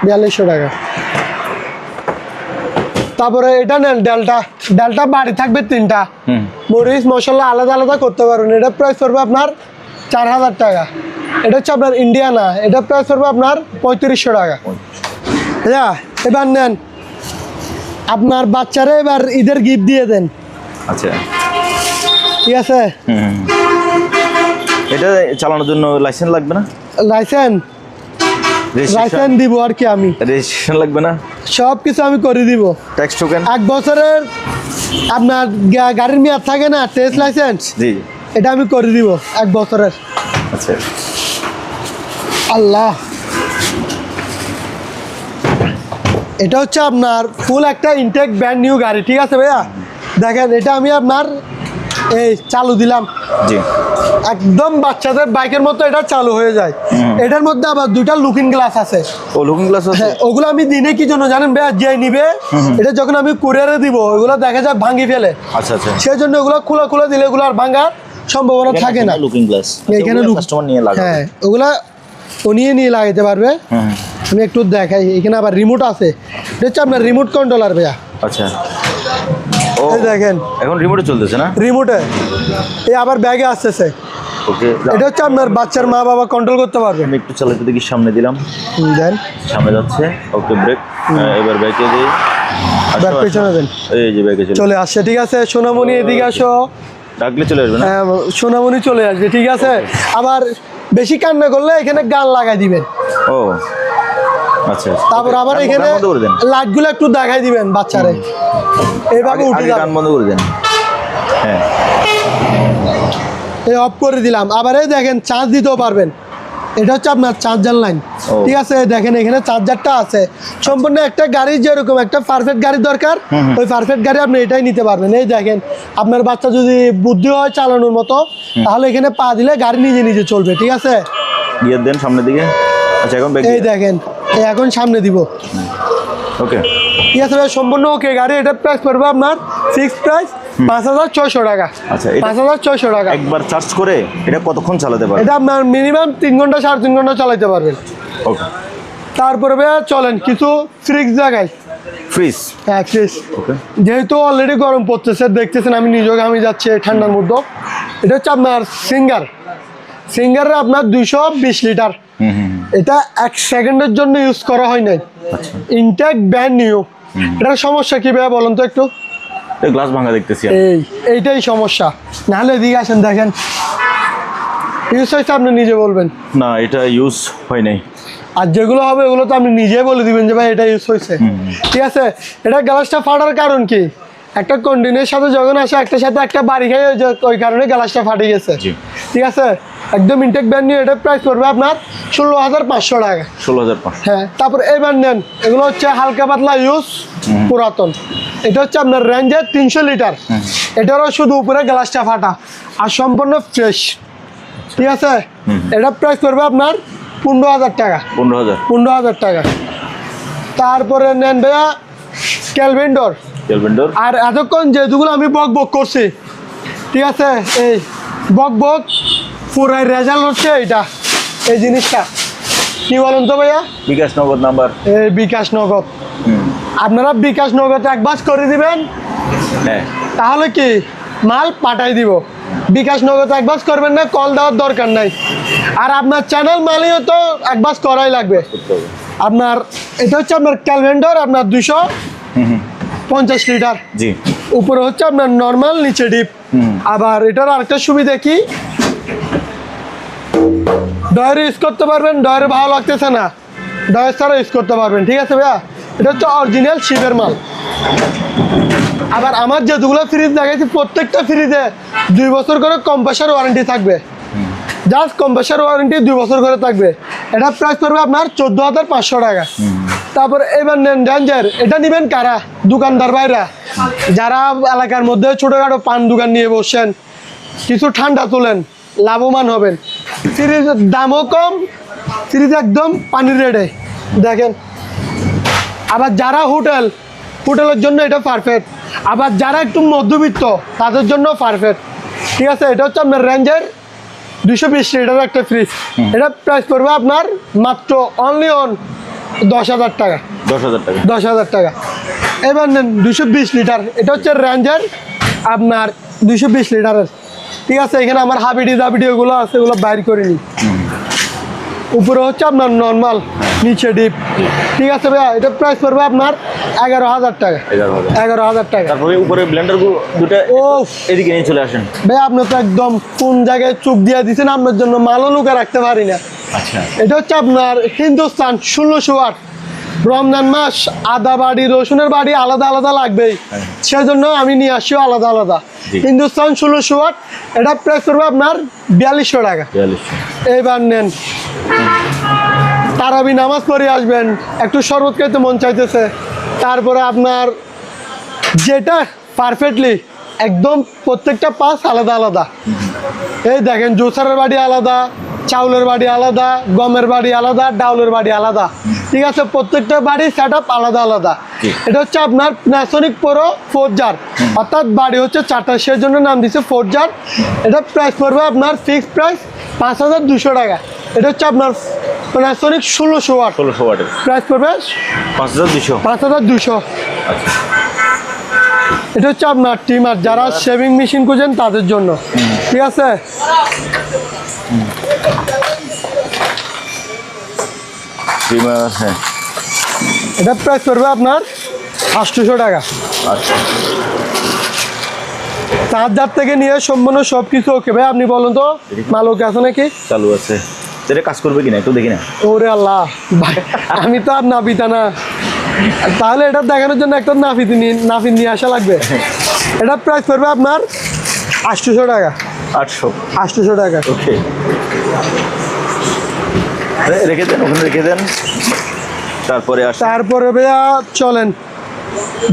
4200 টাকা। তারপরে এটা নেন ডালটা বাড়ি থাকবে 3টা, মরিচ মশলা আলাদা আলাদা করতে পারবেন। এটা প্রাইস পড়বে আপনার 4000 টাকা। এটা হচ্ছে আপনার ইন্ডিয়ানা, এটা প্রাইস পড়বে আপনার 3500 টাকা। হ্যাঁ, এবার নেন, আপনার বাচ্চারা এবার ঈদের গিফট দিয়ে দেন। আচ্ছা, ঠিক আছে। এটা চালানোর জন্য লাইসেন্স লাগবে না? লাইসেন্স দিব আর কি, আমি রেজিস্ট্রেশন লাগবে না, সব কিছু আমি করে দিব। ট্যাক্স টোকেন 1 বছরের আপনার গাড়ির মেয়াদ থাকে না, টেস্ট লাইসেন্স, জি, এটা আমি করে দিব 1 বছরের। আচ্ছা। আল্লাহ, এটা হচ্ছে আপনার ফুল একটা ইনটেক ব্র্যান্ড নিউ গাড়ি, ঠিক আছে ভাইয়া। দেখেন, এটা আমি আপনার এই চালু দিলাম, জি, একদম বাচ্চাদের বাইকের মতো এটা চালু হয়ে যায়। এটার মধ্যে আবার 2টা লুকিং গ্লাস আছে। ও, লুকিং গ্লাস আছে। হ্যাঁ, ওগুলো আমি দিনে কি জন্য জানেন ভাইয়া, যে নিবে এটা যখন আমি কুরিয়ারে দিব, ওগুলো দেখা যায় ভাঙি ফেলে। আচ্ছা আচ্ছা। সেই জন্য ওগুলো খোলা দিলে ওগুলো আর ভাঙার সম্ভাবনা থাকে না। লুকিং গ্লাস এখানে কাস্টমার নিয়ে লাগাবে। হ্যাঁ, ওগুলা ও নিয়ে লাগাইতে পারবে। আমি একটু দেখাই, এখানে আবার রিমোট আছে। এটা হচ্ছে আপনার রিমোট কন্ট্রোলার ভাইয়া। আচ্ছা, ও এই দেখেন, এখন রিমোটে চলতেছে না? রিমোটে এই আবার ব্যাগে আসতেছে। ওকে, এটা হচ্ছে আপনার বাচ্চার মা বাবা কন্ট্রোল করতে পারবে। আমি একটু চালাতে দেখি, সামনে দিলাম, দেন সামনে যাচ্ছে। ওকে, ব্রেক। এবার ব্যাকে দিই, ব্যাক পেছনে দেন। এই যে ব্যাকে চলে আসছে, ঠিক আছে। সোনামণি এদিকে আসো, ডাকলে চলে আসবে না? হ্যাঁ, সোনামণি চলে আসবে, ঠিক আছে। আবার বেশি কান্না করলে এখানে গান লাগাই দিবেন। ও আচ্ছা। তারপর আবার এখানে লাইটগুলো একটু দেখাই দিবেন বাচ্চারে, এইভাবে উঠে যাবে। গান বন্ধ করে দেন। হ্যাঁ, এই অফ করে দিলাম। আবার এই দেখেন, চার্জ দিতেও পারবেন। এটা হচ্ছে আপনার চার্জার লাইন, ঠিক আছে। দেখেন এখানে চার্জারটা আছে। সম্পূর্ণ একটা গাড়ি যেরকম একটা পারফেক্ট গাড়ি দরকার, ওই পারফেক্ট গাড়ি আপনি এটাই নিতে পারবেন। এই দেখেন, আপনার বাচ্চা যদি বুদ্ধি হয় চালানোর মতো, তাহলে এখানে পা দিলে গাড়ি নিজে চলবে, ঠিক আছে। গিয়ার দেন সামনের দিকে। আচ্ছা, এখন এই দেখেন, এখন সামনে দিব। ওকে, ঠিক আছে ভাই, সম্পূর্ণ ওকে গাড়ি। এটা প্রাইস পড়বে আপনার ফিক্সড প্রাইস 5600 টাকা। আচ্ছা, 5600 টাকা। একবার চার্জ করে এটা কতক্ষণ চালাতে পারবেন? এটা আপনার মিনিমাম 3 ঘন্টা 3.5 ঘন্টা চালাতে পারবেন। ওকে, তারপরে ভাইয়া চলেন কিছু ফ্রিজ জায়গায়। ফ্রিজ, হ্যাঁ, ফ্রিজ। ওকে, যেহেতু অলরেডি গরম পড়তেছে, দেখতেছেন আমি নিজেও আমি যাচ্ছি ঠান্ডার মধ্যে। এটা হচ্ছে আপনার সিঙ্গারের আপনার 220 লিটার। এটা 1 সেকেন্ডের জন্য ইউজ করা হয় নাই, ইনটেক ব্র্যান্ড নিউ। এটার সমস্যা কি ভাইয়া বলুন তো একটু? গ্লাস ভাঙা দেখতেছি। এইটাই সমস্যা। নাহলে এদিকে আসেন, দেখেন ইউজ হয়েছে, আপনি নিজে বলবেন। না, এটা ইউজ হয় নাই। আর যেগুলো হবে ওগুলো তো আপনি নিজেই বলে দিবেন যে ভাই এটা ইউজ হয়েছে, ঠিক আছে। এটা গ্লাসটা ফাটার কারণ কি? একটা কন্টিনের সাথে যখন আসে একটার সাথে একটা বাড়ি খাই ওই কারণে গ্লাসটা ফাটে গেছে। ঠিক আছে, একদম ইনটেক ব্র্যান্ড নিউ, এটা প্রাইস পড়বে আপনার 16,500 টাকা। 16,500। হ্যাঁ, তারপর এবার নেন, এগুলো হচ্ছে হালকা পাতলা ইউজ পুরাতন। এটা হচ্ছে আপনার রেঞ্জের 300 লিটার। এটারও শুধু উপরে গ্লাসটা ফাটা আর সম্পূর্ণ ফ্রেশ। ঠিক আছে, এটা প্রাইস পড়বে আপনার 15,000 টাকা। 15,000 টাকা। তারপরে নেন ভাইয়া কেলভিন ডোর। আর এতক্ষণ যেগুলো আমি বক বক করছি, ঠিক আছে, এই বক বক পুরাই রেজাল্ট হচ্ছে এইটা, এই জিনিসটা কি বলুন তো ভাইয়া? বিকাশ নগদ নাম্বার। এই বিকাশ নগদ। আপনারা বিকাশ নগদ একবাস করে দিবেন, তাহলে কি মাল পাঠাই দিব। বিকাশ নগদ একবাস করবেন না, কল দেওয়ার দরকার নাই। আর আপনার চ্যানেল মালিও তো একবাস করাই লাগবে। আপনার এটা হচ্ছে আপনার ক্যালভেন্ডর, আপনার 250 লিটার। জি। উপরে হচ্ছে আপনার নর্মাল, নিচে ডিপ। আবার এটার আরেকটা সুবিধা কি, ডয়ারে ইউজ করতে পারবেন। ডয়ারে ভালো লাগতেছে না, ডয়ার ছাড়া ইউজ করতে পারবেন। ঠিক আছে ভাইয়া, এটা হচ্ছে অরিজিনাল শিপের মাল। আবার আমার যেগুলো ফ্রিজ লাগাইছি প্রত্যেকটা ফ্রিজে 2 বছর করে কম্প্রেসার ওয়ারেন্টি থাকবে। জাস্ট কম্প্রেসার ওয়ারেন্টি 2 বছর করে থাকবে। এটা প্রাইস পড়বে আপনার 14,500 টাকা। তারপর এবার নেন রেঞ্জার। এটা নেবেন কারা? দোকানদার ভাইরা, যারা এলাকার মধ্যে ছোটোখাটো পান দোকান নিয়ে বসছেন, কিছু ঠান্ডা তোলেন, লাভবান হবেন। ফ্রিজের দামও কম, ফ্রিজ একদম পানির রেটে দেখেন। আবার যারা হোটেলের জন্য এটা পারফেক্ট। আবার যারা একটু মধ্যবিত্ত তাদের জন্য পারফেক্ট। ঠিক আছে, এটা হচ্ছে আপনার রেঞ্জের 220 লিটার একটা ফ্রিজ। এটা প্রাইস পড়বে আপনার মাত্র অনলি অন 10,000 টাকা। 10,000 টাকা। এবার নেন 220 লিটার। এটা হচ্ছে রেঞ্জের আপনার 220 লিটারের। ঠিক আছে, এখানে আমার হাবিডি দাবিডি ওগুলো আছে, ওগুলো বাইর করে নিই। উপরে হচ্ছে আপনার নর্মাল, নিচে ডিপ। ঠিক আছে ভাইয়া, এটা প্রাইস পড়বে আপনার 11,000 টাকা। 11,000 টাকা। তারপরে উপরে ব্লেন্ডার দুটো এদিকে নিয়ে চলে আসেন ভাই। আপনি তো একদম কোন জায়গায় চোখ দিয়ে দিচ্ছেন, আপনার জন্য মালও লুকে রাখতে পারি না। আচ্ছা, এটা হচ্ছে আপনার হিন্দুস্তান 1600 ওয়াট। রমজান মাস আদা বাড়ি রসুনের বাড়ি আলাদা আলাদা লাগবেই, সেজন্য আমি নিয়ে আসিও আলাদা আলাদা। হিন্দুস্তান 1600 ওয়াট। এটা প্রাইস করবে আপনার 4200 টাকা। এইবার নেন, তারাবি নামাজ পড়ে আসবেন, একটু শরবত খেতে মন চাইতেছে, তারপরে আপনার যেটা পারফেক্টলি একদম প্রত্যেকটা পাস আলাদা আলাদা। এই দেখেন, জুসারের বাড়ি আলাদা, চাউলের বাড়ি আলাদা, গমের বাড়ি আলাদা, ডাউলের বাড়ি আলাদা। ঠিক আছে, প্রত্যেকটা বাড়ি সেট আপ আলাদা আলাদা। এটা হচ্ছে আপনার প্যানাসোনিক প্রো 4 জার, অর্থাৎ বাড়ি হচ্ছে 4টা, সেই জন্য নাম দিচ্ছে 4 জার। এটা প্রাইস পড়বে আপনার ফিক্সড প্রাইস 5,200 টাকা। এটা হচ্ছে আপনার প্যানাসোনিক 1600 ওয়াট। প্রাইস পড়বে 5,200। এটা হচ্ছে আপনার টিমার, যারা শেভিং মেশিন খুঁজেন তাদের জন্য। ঠিক আছে, এটা প্রাইস পড়বে আপনার 800 টাকা। চার্জার থেকে নিয়ে সম্পূর্ণ সব কিছু ওকে ভাই। আপনি বলুন তো মাল ওকে আছে নাকি? চালু আছে। এটা কাজ করবে কিনা একটু দেখি না। ওরে আল্লাহ ভাই, আমি তো আর নাপিতা না, তাহলে এটা দেখানোর জন্য একটা নাফি নিয়ে আসা লাগবে। এটা প্রাইস পড়বে আপনার 800 টাকা। 800 টাকা। ওকে, রেখে দেন, ওখানে রেখে দেন। তারপরে ভাইয়া চলেন,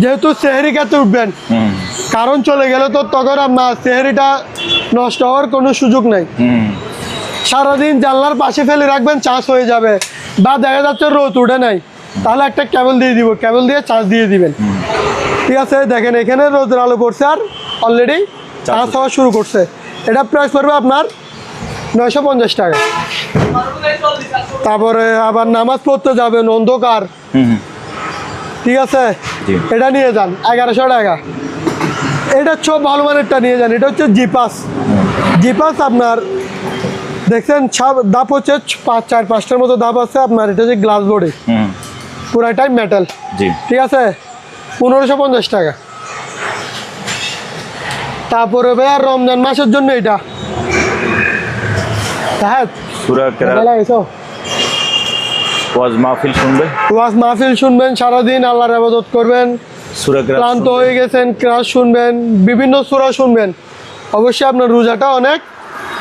যেহেতু সেহরি খেতে উঠবেন, কারণ চলে গেলে তো তখন আপনার সেহরিটা নষ্ট হওয়ার কোনো সুযোগ নেই। সারাদিন জানলার পাশে ফেলে রাখবেন, চার্জ হয়ে যাবে, বা দেখা যাচ্ছে রোদ উঠে নাই, তাহলে একটা কেবল দিয়ে দিব, কেবল দিয়ে চার্জ দিয়ে দিবেন। ঠিক আছে, দেখেন এখানে রোদের আলো পড়ছে আর অলরেডি চার্জ হওয়া শুরু করছে। এটা প্রাইস পড়বে আপনার 950 টাকা। তারপরে আবার নামাজ পড়তে যাবেন অন্ধকার, ঠিক আছে, এটা নিয়ে যান 1100 টাকা। এটা সব ভালো মানেরটা নিয়ে যান। এটা হচ্ছে জিপাস আপনার দেখছেন দাপ হচ্ছে 4-5টার মতো দাপ আছে আপনার। এটা হচ্ছে গ্লাস বডি, পুরাটাই মেটাল। ঠিক আছে, 1550 টাকা। তারপরে ভাইয়া রমজান মাসের জন্য এটা হ্যাঁ ওয়াজ মাহফিল শুনবেন, সারাদিন আল্লাহর ইবাদত করবেন, সূরা কেরাত ক্লান্ত হয়ে গেছেন, ক্লাস শুনবেন, বিভিন্ন সূরা শুনবেন, অবশ্যই আপনার রোজাটা অনেক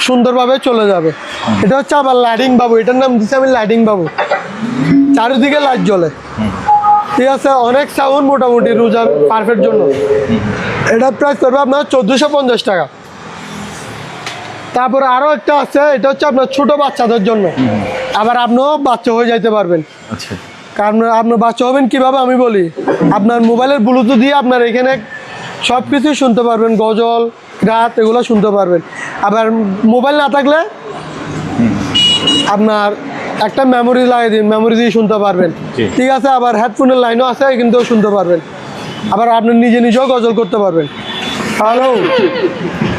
সুন্দরভাবে চলে যাবে। এটা হচ্ছে আবার লাইটিং বাবু, এটার নাম দিচ্ছি আমি লাইটিং বাবু, চারিদিকে লাইট জ্বলে, ঠিক আছে, অনেক সাউন্ড মোটামুটি রোজার পারফেক্ট জন্য। এটা প্রাইস পড়বে আপনার 1450 টাকা। তারপরে আরও একটা আছে, এটা হচ্ছে আপনার ছোট বাচ্চাদের জন্য, আবার আপনিও বাচ্চা হয়ে যাইতে পারবেন। আচ্ছা কারণ আপনার বাচ্চা হবেন কিভাবে আমি বলি, আপনার মোবাইলের ব্লুটুথ দিয়ে আপনার এখানে সব কিছুই শুনতে পারবেন, গজল রাত এগুলো শুনতে পারবেন। আবার মোবাইল না থাকলে আপনার একটা মেমোরি লাগিয়ে দিন, মেমোরি দিয়ে শুনতে পারবেন, ঠিক আছে। আবার হেডফোনের লাইনও আছে, কিন্তু শুনতে পারবেন। আবার আপনি নিজে নিজেও গজল করতে পারবেন। হ্যালো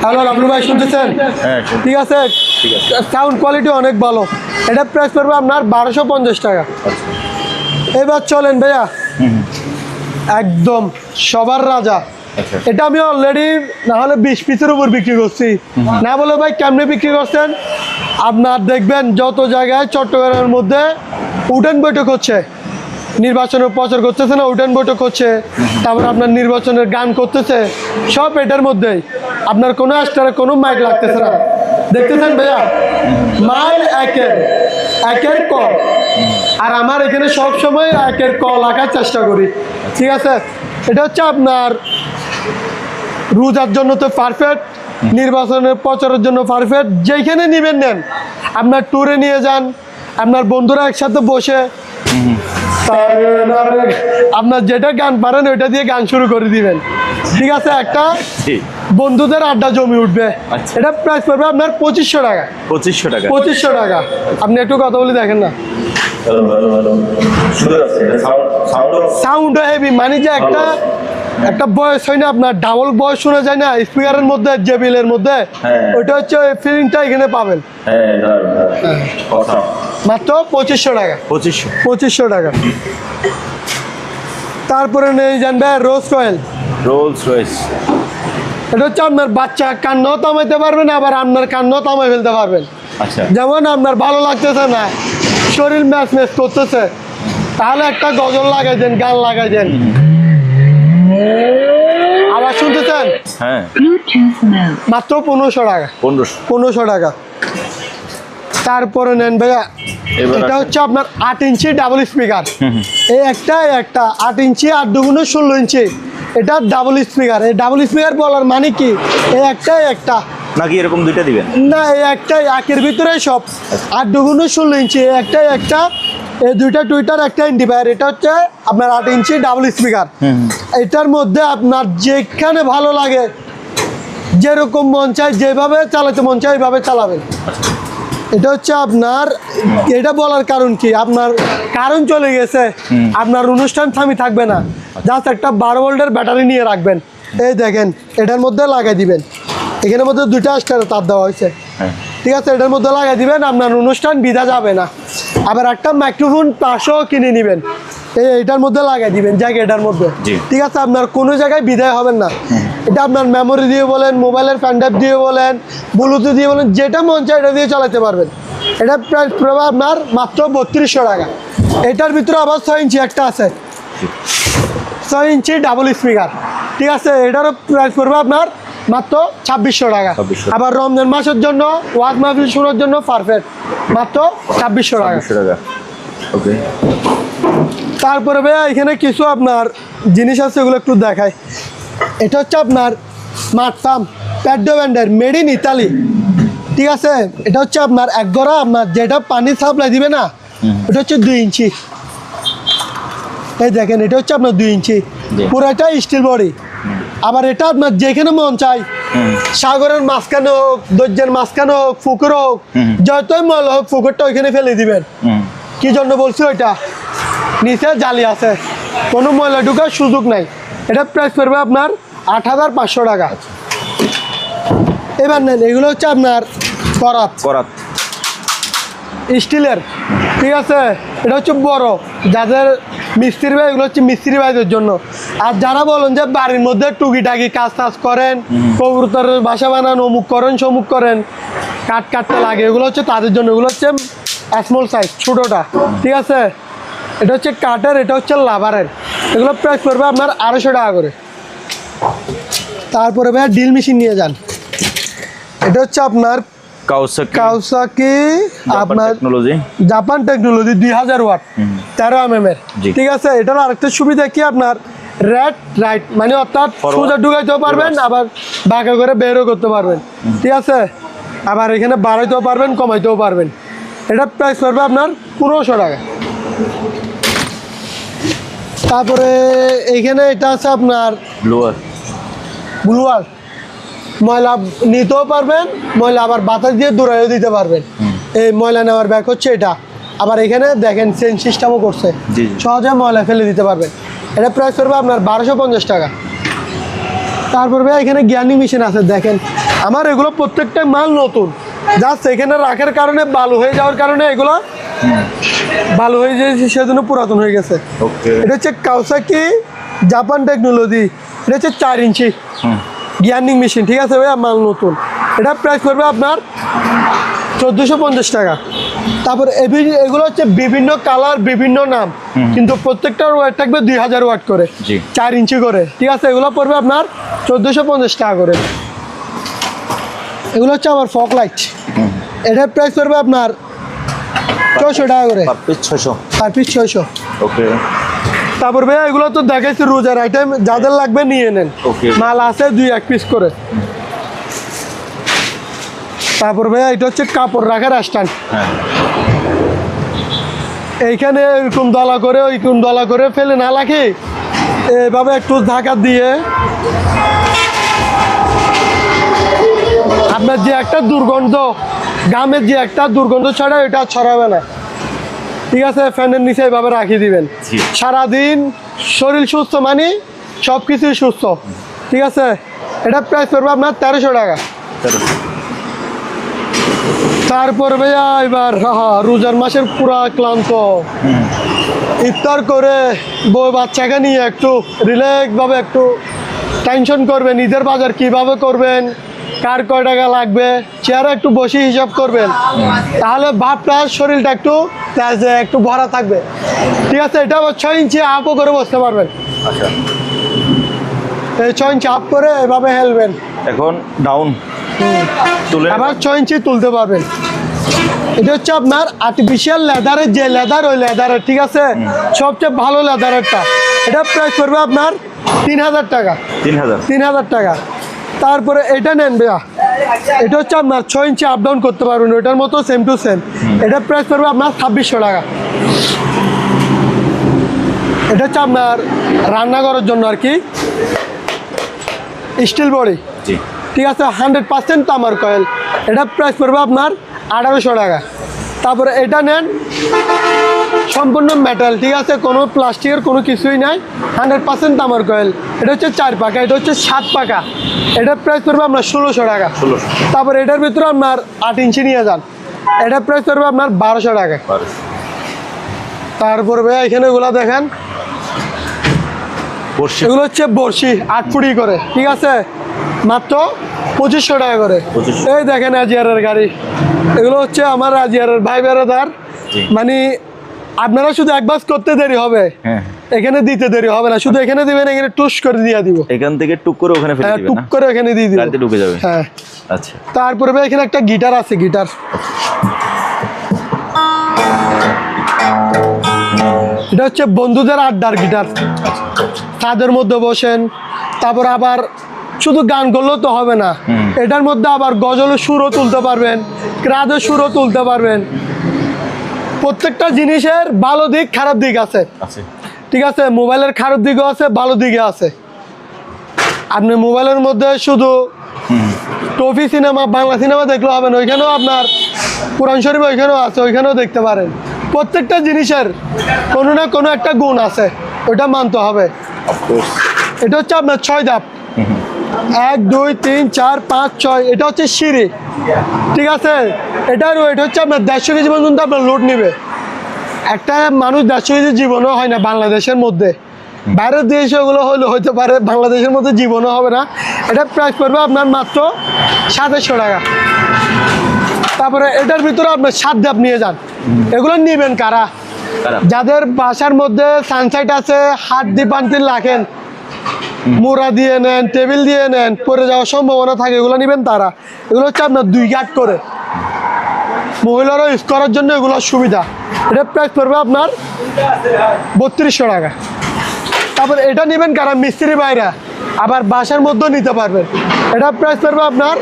হ্যালো, আপনি ভাই শুনতেছেন? হ্যাঁ ঠিক আছে, সাউন্ড কোয়ালিটি অনেক ভালো। এটা প্রাইস পড়বে আপনার 1250 টাকা। এবার চলেন ভাইয়া, একদম সবার রাজা, এটা আমি অলরেডি না হলে 20 পিসের উপর বিক্রি করছি। না বলে ভাই কেমনে বিক্রি করছেন, আপনার দেখবেন যত জায়গায় চট্টগ্রামের মধ্যে উঠান বৈঠক হচ্ছে, নির্বাচনের প্রচার করতেছে না, উঠান বৈঠক হচ্ছে, তারপর আপনার নির্বাচনের গান করতেছে, সব এটার মধ্যেই। আপনার কোনো স্টারে কোনো মাইক লাগতেছে না, দেখতেছেন ভাইয়া, মাল একের কল, আর আমার এখানে সব সময় একের কল আঁকার চেষ্টা করি, ঠিক আছে। এটা হচ্ছে আপনার রোজার জন্য তো পারফেক্ট, নির্বাচনের প্রচারের জন্য পারফেক্ট, যেখানে নেবেন নেন, আপনার ট্যুরে নিয়ে যান, আপনার বন্ধুরা একসাথে বসে আপনার যেটা গান পারেন ওইটা দিয়ে গান শুরু করে দিবেন, ঠিক আছে, একটা বন্ধুদের আড্ডা জমি উঠবে। এটা প্রাইস পড়বে আপনার 2500 টাকা। 2500 টাকা। আপনি একটু কথা বলে দেখেন না, সাউন্ড হেভি, মানে যে একটা বয়স হয় না আপনার, ডাবল বয়স শোনা যায় না স্পিকারের মধ্যে, জেবিলের মধ্যে, ওইটা হচ্ছে ওই ফিলিংটা এখানে পাবেন। মাত্র 2500 টাকা। 2500 টাকা। তারপরে নেই জানবে রোলস রয়েস, এটা হচ্ছে আপনার বাচ্চা কান্নাও থামাইতে পারবেন, আবার আপনার কান্নাও থামাই ফেলতে পারবেন। যেমন আপনার ভালো লাগতেছে না, শরীর ম্যাচ করতেছে, তাহলে একটা গজল লাগাই দেন, গান লাগাই দেন, আবার শুনতেছেন, মাত্র 1500 টাকা। 1500 টাকা। তারপরে নেন ভাইয়া, এটা হচ্ছে আপনার 8 ইঞ্চি ডাবল স্পিকার, এই একটা 8 ইঞ্চি 8 দুগুণে 16 ইঞ্চি, এটা ডাবল স্পিকার। এই ডাবল স্পিকার বলার মানে কি, এই একটা নাকি এরকম দুইটা দিবেন না, এই একটাই একের ভিতরে সব 8 দুগুণে 16 ইঞ্চি, একটা এই দুইটা টুইটার একটা ইন্ডিফায়ার। এটা হচ্ছে আপনার 8 ইঞ্চি ডাবল স্পিকার। এটার মধ্যে আপনার যেখানে ভালো লাগে, যেরকম মন চায়, যেভাবে চালাতে মন চায় এইভাবে চালাবেন। এটা হচ্ছে আপনার, এটা বলার কারণ কি, আপনার কারণ চলে গেছে, আপনার অনুষ্ঠান থামি থাকবে না, জাস্ট একটা 12 ভোল্টের ব্যাটারি নিয়ে রাখবেন, এই দেখেন এটার মধ্যে লাগাই দিবেন, এখানের মধ্যে 2টা স্টার তার দেওয়া হয়েছে, ঠিক আছে, এটার মধ্যে লাগাই দিবেন, আপনার অনুষ্ঠান বিধা যাবে না। আবার একটা মাইক্রোফোন 500 কিনে নেবেন, এইটার মধ্যে লাগাই দিবেন জায়গাটার মধ্যে, ঠিক আছে, আপনার কোনো জায়গায় বিদায় হবেন না। এটা আপনার মেমোরি দিয়ে বলেন, মোবাইলের ফ্যান ড্রাইভ দিয়ে বলেন, ব্লুটুথ দিয়ে বলেন, যেটা মন চায় এটা দিয়ে চালাতে পারবেন। এটা প্রাইস পড়বে আপনার মাত্র 3200 টাকা। এটার ভিতরে আবার 6 ইঞ্চি একটা আছে, 6 ইঞ্চি ডাবল স্পিকার, ঠিক আছে, এটারও প্রাইস পড়বে আপনার মাত্র 2600 টাকা। আবার রমজান মাসের জন্য ওয়াজ মাহফিল শোনার জন্য পারফেক্ট, মাত্র 2600 টাকা। ওকে। তারপরে ভাইয়া এখানে কিছু আপনার জিনিস আছে, এগুলো একটু দেখায়। এটা হচ্ছে আপনার স্মার্ট ফার্ম প্যাডো ব্যান্ডের, মেড ইন ইতালি, ঠিক আছে। এটা হচ্ছে আপনার এক গড়া, আপনার যেটা পানি সাপ্লাই দিবে না, এটা হচ্ছে 2 ইঞ্চি, এই দেখেন এটা হচ্ছে আপনার 2 ইঞ্চি, পুরোটা স্টিল বডি। আবার এটা আপনার যেখানে মন চায়, সাগরের মাঝখানে হোক, দৈর্যের মাঝখানে হোক, পুকুর হোক, যতই মল হোক, পুকুরটা ওইখানে ফেলে দিবেন। কি জন্য বলছি, ওইটা নিচে জালি আছে, কোনো ময়লা ঢুকার সুযোগ নাই। এটা প্রাইস পড়বে আপনার 8500 টাকা। এবার নেন, এগুলো হচ্ছে আপনার করাত স্টিলের, ঠিক আছে, এটা হচ্ছে বড়, যাদের মিস্ত্রি ভাই, এগুলো হচ্ছে মিস্ত্রি ভাইদের জন্য। আর যারা বলেন যে বাড়ির মধ্যে টুকিটাকি কাজ করেন, কবুতরের বাসা বানান, অমুক করেন সমুক করেন, কাটতে লাগে, এগুলো হচ্ছে তাদের জন্য। এগুলো হচ্ছে স্মল সাইজ, ছোটোটা, ঠিক আছে। এটা হচ্ছে কাঠের, এটা হচ্ছে লাভারের, এগুলো প্রাইস পড়বে আপনার 250 টাকা করে। তারপরে ভাইয়া ড্রিল মেশিন নিয়ে যান। এটা হচ্ছে আপনার কাওসাকি আপনার technology, Japan technology 2000 watt 13 mm এর। জি। ঠিক আছে, এটার আরেকটা সুবিধা কি আপনার রাইট মানে অর্থাৎ সোজা ঢুকাইতেও পারবেন, আবার বাঁকা করে বেরও করতে পারবেন। ঠিক আছে, আবার এখানে বাড়াইতেও পারবেন, কমাইতেও পারবেন। এটা প্রাইস পড়বে আপনার 1500 টাকা। তারপরে এইখানে এটা আছে আপনার ব্লুয়ার, ময়লা নিতেও পারবেন, ময়লা আবার বাতাস দিয়ে দূরাইও দিতে পারবেন। এই ময়লা নেওয়ার ব্যাগ হচ্ছে এটা। আবার এখানে দেখেন চেন সিস্টেমও করছে, সহজে ময়লা ফেলে দিতে পারবেন। এটা প্রাইস করবে আপনার 1250 টাকা। তারপরে ভাই এখানে জ্ঞানী মেশিন আছে, দেখেন আমার এগুলো প্রত্যেকটা মাল নতুন, জাস্ট এখানে রাখার কারণে বালু হয়ে যাওয়ার কারণে এগুলো বালু হয়ে যাচ্ছে, সেজন্য পুরাতন হয়ে গেছে। এটা হচ্ছে কাওসাকি জাপান টেকনোলজি, এটা হচ্ছে 4 ইঞ্চি জ্ঞানিং মেশিন। ঠিক আছে ভাইয়া, মাল নতুন। এটা প্রাইস পড়বে আপনার 1450 টাকা। তারপর এগুলো হচ্ছে বিভিন্ন কালার, বিভিন্ন নাম, কিন্তু প্রত্যেকটার ওয়াট থাকবে 2000 ওয়াট করে, 4 ইঞ্চি করে। ঠিক আছে, এগুলো পড়বে আপনার 1450 টাকা করে। এগুলো হচ্ছে আমার ফগ লাইট, এটার প্রাইস পড়বে আপনার 600 টাকা করে, পার পিস 600। ওকে। তারপর ভাইয়া এগুলো তো দেখাইছি রোজার আইটেম, যাদের লাগবে নিয়ে নেন, মাল আছে 2-1 পিস করে। তারপর ভাইয়া এটা হচ্ছে কাপড় রাখার স্ট্যান্ড। এইখানে এরকম দলা করে ওইরকম দলা করে ফেলে না রাখি, এইভাবে একটু ঢাকা দিয়ে আপনার যে একটা দুর্গন্ধ, গামের যে একটা দুর্গন্ধ ছড়ায়, ওইটা ছড়াবে না। ঠিক আছে, ফ্যানের নিচে এইভাবে রাখিয়ে দিবেন। সারাদিন শরীর সুস্থ মানে সব কিছুই সুস্থ। ঠিক আছে, এটা প্রাইস পড়বে আপনার 1300 টাকা। তারপর ভাইয়া এবার রোজার মাসের পুরা ক্লান্ত, ইফতার করে বউ বাচ্চাকে নিয়ে একটু রিল্যাক্স ভাবে একটু টেনশন করবেন, ঈদের বাজার কিভাবে করবেন, কার কয় টাকা লাগবে, চেয়ারে একটু বসে হিসাব করবেন, তাহলে ভাবটা শরীরটা একটু তেজে একটু ভরা থাকবে। ঠিক আছে, এটা 6 ইঞ্চি আপও করে বসতে পারবেন। এই 6 ইঞ্চি আপ করে এভাবে হেলবেন, এখন ডাউন তুলে আবার 6 ইঞ্চি তুলতে পারবেন। এটা হচ্ছে আপনার আর্টিফিশিয়াল লেদারের যে লেদার, ওই লেদারের। ঠিক আছে, সবচেয়ে ভালো লেদারেরটা। এটা প্রাইস পড়বে আপনার 3000 টাকা। 3000 টাকা। তারপরে এটা নেন ভাইয়া, এটা হচ্ছে আপনার 6 ইঞ্চি আপ ডাউন করতে পারবেন, ওইটার মতো সেম টু সেম। এটা প্রাইস পড়বে আপনার 2600 টাকা। এটা হচ্ছে আপনার রান্নাঘরের জন্য আর কি, স্টিল বডি। ঠিক আছে, 100% তামার কয়েল। এটা প্রাইস পড়বে আপনার 1800 টাকা। তারপরে এটা নেন, সম্পূর্ণ মেটাল। ঠিক আছে, কোনো প্লাস্টিকের কোনো কিছুই নাই, 100% তামার কয়েল। এটা হচ্ছে 4 পাকা, এটা হচ্ছে 7 পাকা। এটার প্রাইস পড়বে আপনার 1600 টাকা। তারপরে এটার ভিতরে আপনার 8 ইঞ্চি নিয়ে যান, এটার প্রাইস পড়বে আপনার 1200 টাকা। তারপরে ভাই এখানে এগুলো দেখেন, এগুলো হচ্ছে বড়শি 8 ফুটি করে। ঠিক আছে, মাত্র 2500 টাকা করে। এই দেখেন আজিয়ারের গাড়ি, এগুলো হচ্ছে আমার আজিয়ারের ভাই বেড়াদার। মানে আপনারা শুধু এক বাস করতে দেরি হবে, এখানে দিতে দেরি হবে না, শুধু এখানে দিবেন, এখানে টুস করে দিয়ে দিব, এখান থেকে টুক করে ওখানে ফেলে দিবেন, টুক করে এখানে দিয়ে দিব, গাড়িতে ঢুকে যাবে। হ্যাঁ, আচ্ছা। তারপরে ভাই এখানে একটা গিটার আছে, গিটার। এটা হচ্ছে বন্ধুদের আড্ডার গিটার, ছাদের মধ্যে বসেন। তারপর আবার শুধু গান করলেও তো হবে না, এটার মধ্যে আবার গজলের সুরও তুলতে পারবেন, ক্রাদের সুরও তুলতে পারবেন। প্রত্যেকটা জিনিসের ভালো দিক খারাপ দিক আছে। ঠিক আছে, মোবাইলের খারাপ দিকও আছে, ভালো দিকে আছে। আপনি মোবাইলের মধ্যে শুধু টফি সিনেমা, বাংলা সিনেমা দেখলে হবে না, ওইখানেও আপনার কোরআন শরীফ ওইখানেও আছে, ওইখানেও দেখতে পারেন। প্রত্যেকটা জিনিসের কোনো না কোনো একটা গুণ আছে, ওইটা মানতে হবে। এটা হচ্ছে আপনার 6 ধাপ, 1 2 3 4 5 6, এটা হচ্ছে সিঁড়ি। ঠিক আছে, এটার ওয়েট হচ্ছে আপনার 150 কেজি পর্যন্ত আপনার লোড নেবে। একটা মানুষ 150 কেজি জীবনও হয় না বাংলাদেশের মধ্যে, বাইরের দেশে ওগুলো হলে হতে পারে, বাংলাদেশের মধ্যে জীবনও হবে না। এটা প্রাইস পড়বে আপনার মাত্র 2700 টাকা। তারপরে এটার ভিতরে আপনার 7 ধাপ নিয়ে যান, এগুলো নেবেন কারা? যাদের বাসার মধ্যে সানসাইট আছে, হাত দিয়ে পান্তি রাখেন, মোড়া দিয়ে নেন, টেবিল দিয়ে নেন, পরে যাওয়ার সম্ভাবনা থাকে, এগুলো নেবেন তারা। এগুলো হচ্ছে আপনার 2 গাঁট করে, মহিলারও ইউজ করার জন্য এগুলো সুবিধা। এটা প্রাইস পড়বে আপনার 3200 টাকা। তারপর এটা নেবেন কারা মিস্ত্রি বাইরা, আবার বাসার মধ্যেও নিতে পারবেন। এটা প্রাইস পড়বে আপনার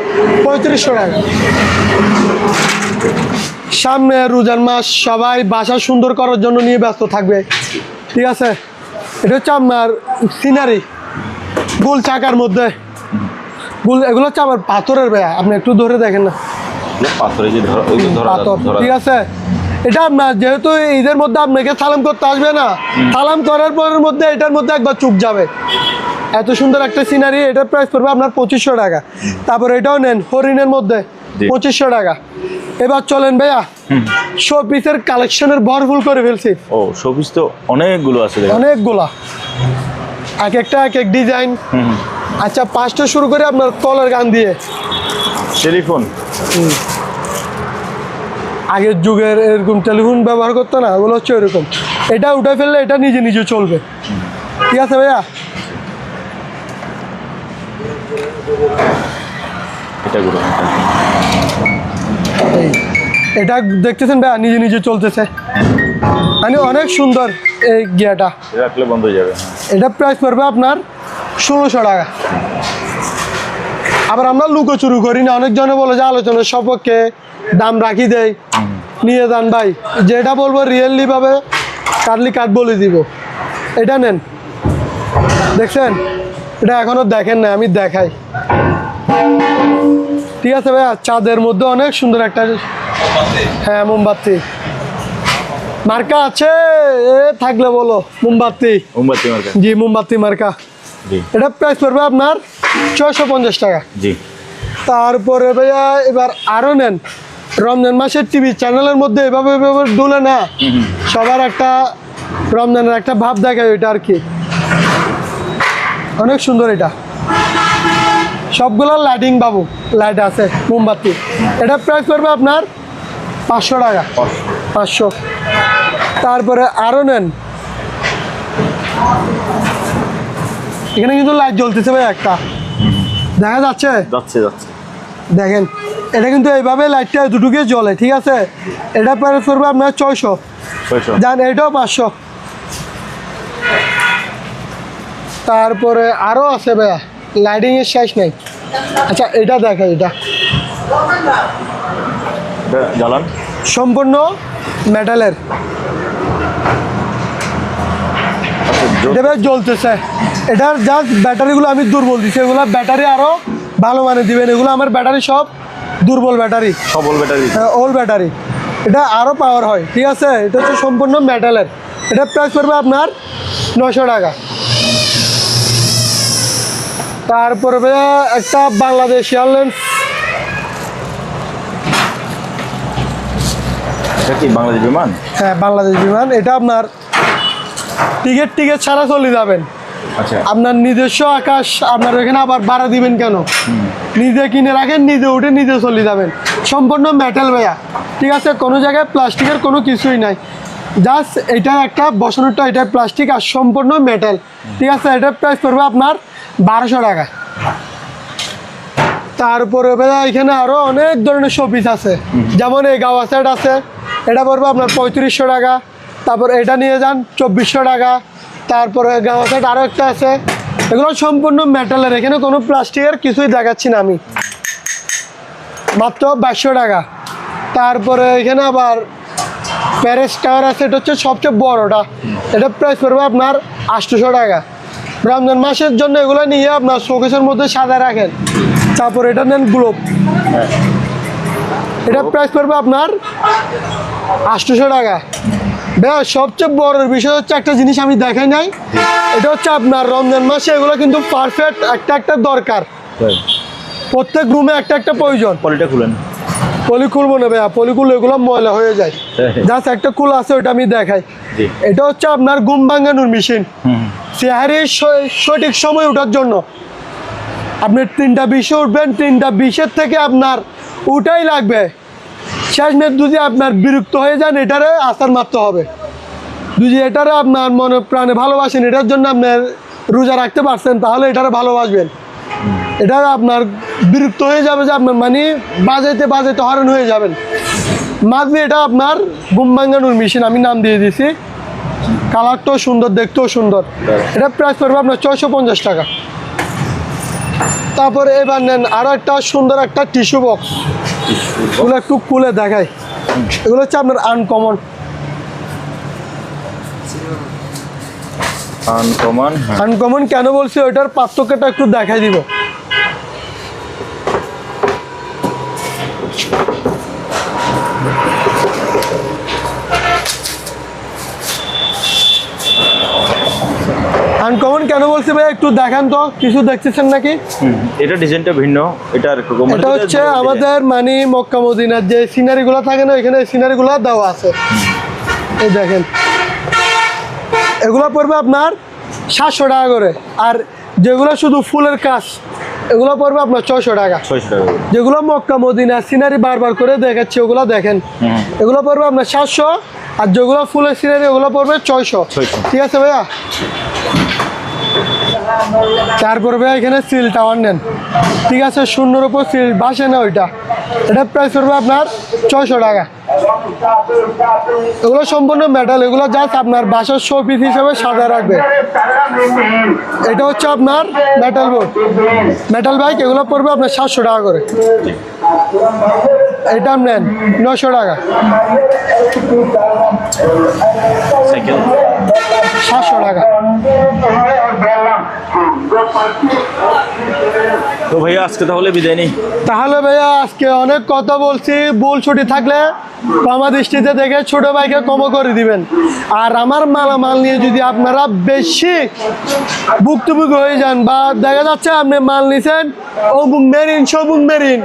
3500 টাকা। সামনে রোজার মাস, সবাই বাসা সুন্দর করার জন্য নিয়ে ব্যস্ত থাকবে, ঠিক আছে। এটা হচ্ছে আপনার সিনারি, গোল চাকার মধ্যে গোল, এগুলো হচ্ছে আবার পাথরের ভাইয়া, আপনি একটু ধরে দেখেন না, পাথর, ঠিক আছে। এটা আপনার যেহেতু ঈদের মধ্যে আপনাকে সালাম করতে আসবে না, সালাম করার পরের মধ্যে এটার মধ্যে একবার চুপ যাবে। এত সুন্দর একটা সিনারি, এটার প্রাইস পড়বে আপনার 2500 টাকা। তারপর এটাও নেন হরিণের মধ্যে 2500 টাকা। এবার চলেন ভাইয়া, শো পিসের কালেকশনের ভরপুর করে ফেলছি। ও শো পিস তো অনেকগুলো আছে, অনেকগুলা, এক একটা এক এক ডিজাইন। আচ্ছা 5টা শুরু করে আপনার কলার গান দিয়ে। টেলিফোন, আগের যুগের এরকম টেলিফোন ব্যবহার করতো না, ওগুলো হচ্ছে এরকম। এটা উঠে ফেললে এটা নিজে নিজে চলবে, ঠিক আছে ভাইয়া। এটা দেখতেছেন ভাইয়া, নিজে নিজে চলতেছে, মানে অনেক সুন্দর এই গিয়াটা। রাখলে বন্ধ হয়ে যাবে। এটা প্রাইস পড়বে আপনার 1600 টাকা। আবার আমরা লুকোচুরি করি না, অনেকজনে বলে যে আলোচনার সপক্ষে দাম রাখি দেয়, নিয়ে যান ভাই, যেটা বলবো রিয়েলি ভাবে কাটলি কাট বলে দিব। এটা নেন, দেখছেন, এটা এখনো দেখেন না, আমি দেখাই, ঠিক আছে ভাইয়া। চাঁদের মধ্যে অনেক সুন্দর একটা, হ্যাঁ মোমবাতি মার্কা আছে, এ থাকলে বলো মোমবাতি, জি মোমবাতি মার্কা। এটা প্রাইস পড়বে আপনার 650 টাকা। জি। তারপরে ভাইয়া এবার আরো নেন, রমজান মাসের টিভি চ্যানেলের মধ্যে এভাবে এভাবে দুলে না, সবার একটা রমজানের একটা ভাব দেখায়, ওইটা আর কি অনেক সুন্দর। এটা সবগুলো লাইটিং বাবু, লাইট আছে মোমবাতি। এটা প্রাইস পড়বে আপনার 500 টাকা, 500। তারপরে আরো নেন, এখানে কিন্তু লাইট জ্বলতেছে ভাই, একটা দেখা যাচ্ছে, দেখেন, এটা কিন্তু এইভাবে লাইটটা দুটুকে জ্বলে, ঠিক আছে। এটা প্রাইস পড়বে আপনার 600, জান এটাও 500। তারপরে আরো আছে ভাইয়া, লাইটিং এর শেষ নেই। আচ্ছা এটা দেখে, এটা সম্পূর্ণ মেটালের, এটা বেশ জ্বলতেছে। এটার জাস্ট ব্যাটারিগুলো আমি দুর্বল দিচ্ছি, এগুলো ব্যাটারি আরো ভালো মানে দিবেন। এগুলো আমার ব্যাটারি সব দুর্বল ব্যাটারি, ওল্ড ব্যাটারি, এটা আরো পাওয়ার হয়, ঠিক আছে। এটা হচ্ছে সম্পূর্ণ মেটালের। এটা প্রাইস পড়বে আপনার 900 টাকা। তারপরে একটা বাংলাদেশ এয়ারলাইন্স, বাংলাদেশ বিমান, হ্যাঁ বাংলাদেশ বিমান। এটা আপনার টিকিট ছাড়া চলে যাবেন। আচ্ছা, আপনার নিজস্ব আকাশ, আপনার এখানে আবার ভাড়া দিবেন কেন, নিজে কিনে রাখেন, নিজে উঠে নিজে চলে যাবেন। সম্পূর্ণ মেটাল ভাইয়া, ঠিক আছে, কোনো জায়গায় প্লাস্টিকের কোনো কিছুই নাই, জাস্ট এটা একটা বসানোটা, এটা প্লাস্টিক আর সম্পূর্ণ মেটাল, ঠিক আছে। এটার প্রাইস পড়বে আপনার 1200 টাকা। তারপরে ভাইয়া এখানে আরো অনেক ধরনের শোপিস আছে, যেমন এই গাওয়া সেট আছে, এটা পড়বে আপনার 3500 টাকা। তারপর এটা নিয়ে যান 2400 টাকা। তারপরে গাওয়া সেট আরও একটা আছে, এগুলো সম্পূর্ণ মেটালের, এখানে কোনো প্লাস্টিকের কিছুই দেখাচ্ছি না আমি, মাত্র 2200 টাকা। তারপরে এখানে আবার প্যারিস টাওয়ার আছে, এটা হচ্ছে সবচেয়ে বড়টা, এটা প্রাইস পড়বে আপনার 800 টাকা। রমজান মাসের জন্য এগুলো নিয়ে আপনার শোকেসের মধ্যে সাজায় রাখেন। তারপর এটা নেন গ্লোব, এটা প্রাইস পড়বে আপনার 800 টাকা। ভাইয়া সবচেয়ে বড় বিষয় হচ্ছে একটা জিনিস আমি দেখাই নাই, এটা হচ্ছে আপনার রমজান মাসে এগুলো কিন্তু পারফেক্ট একটা একটা দরকার, প্রত্যেক রুমে একটা একটা প্রয়োজন। পলিটা খুলেন, পলি খুলবো না ভাইয়া, পলি খুললে এগুলো ময়লা হয়ে যায়, জাস্ট একটা কুল আছে ওইটা আমি দেখাই। এটা হচ্ছে আপনার ঘুম ভাঙানোর মেশিন, সেহারির সঠিক সময় ওঠার জন্য। আপনি 3টা 20-এ উঠবেন, 3টা 20-এর থেকে আপনার উঠাই লাগবে, শেষ মেয়ে যদি আপনার বিরক্ত হয়ে যান, এটারে আসার মারতে হবে, যদি এটারে আপনার মনে প্রাণে ভালোবাসেন, এটার জন্য আপনার রোজা রাখতে পারছেন, তাহলে এটারে ভালোবাসবেন। এটা আপনার বিরক্ত হয়ে যাবে যে আপনার মানে বাজাইতে বাজাইতে হরণ হয়ে যাবেন। মাঝে এটা আপনার ঘুম ভাঙানোর মেশিন, আমি নাম দিয়ে দিয়েছি। কালারটাও সুন্দর, দেখতেও সুন্দর। এটা প্রাইস পড়বে আপনার 650 টাকা। তারপরে এবার নেন আরও একটা সুন্দর একটা টিস্যু বক্স, এগুলো একটু খুলে দেখাই। এগুলো হচ্ছে আপনার আনকমন। আনকমন, আনকমন কেন বলছি, ওইটার পার্থক্যটা একটু দেখাই দিব। আনকমন কেন বলছি ভাই, একটু দেখান তো, কিছু দেখতেছেন নাকি? এটা ডিজাইনটা ভিন্ন। এটার এটা হচ্ছে আমাদের মানে মক্কা মদিনার যে সিনারিগুলো থাকে না, এখানে সিনারিগুলো দেওয়া আছে। এই দেখেন, এগুলো পড়বে আপনার 700 টাকা করে। আর যেগুলো শুধু ফুলের কাজ, এগুলো পড়বে আপনার 600 টাকা। 600 টাকা। যেগুলো মক্কা মদিনা সিনারি বারবার করে দেখাচ্ছে, ওগুলো দেখেন, এগুলো পড়বে আপনার 700। আর যেগুলো ফুলের সিনারি, ওগুলো পড়বে 600। ঠিক আছে ভাইয়া। তারপর ভাইয়া এখানে সিল টাওয়ার নেন, ঠিক আছে, 0-এর উপর সিল বাসে না ওইটা, এটা প্রাইস পড়বে আপনার 600 টাকা। এগুলো সম্পূর্ণ মেটাল, এগুলো জাস্ট আপনার বাসার শো পিস হিসেবে সাজা রাখবে। এটা হচ্ছে আপনার মেটাল বোর্ড, মেটাল বাইক, এগুলো পড়বে আপনার 700 টাকা করে। এটা নেন 900 টাকা। সাইকেল 700 টাকা। তো ভাইয়া আজকে তাহলে বিদায় নেই। তাহলে ভাইয়া আজকে অনেক কথা বলছি, ভুল ছুটি থাকলে ক্ষমা দৃষ্টিতে দেখে ছোট ভাইকে ক্ষমা করে দিবেন। আর আমার মালামাল নিয়ে যদি আপনারা বেশি ভুক্তভোগী হয়ে যান, বা দেখা যাচ্ছে আপনি মাল নিছেন অমুক মেরিন সবুক মেরিন,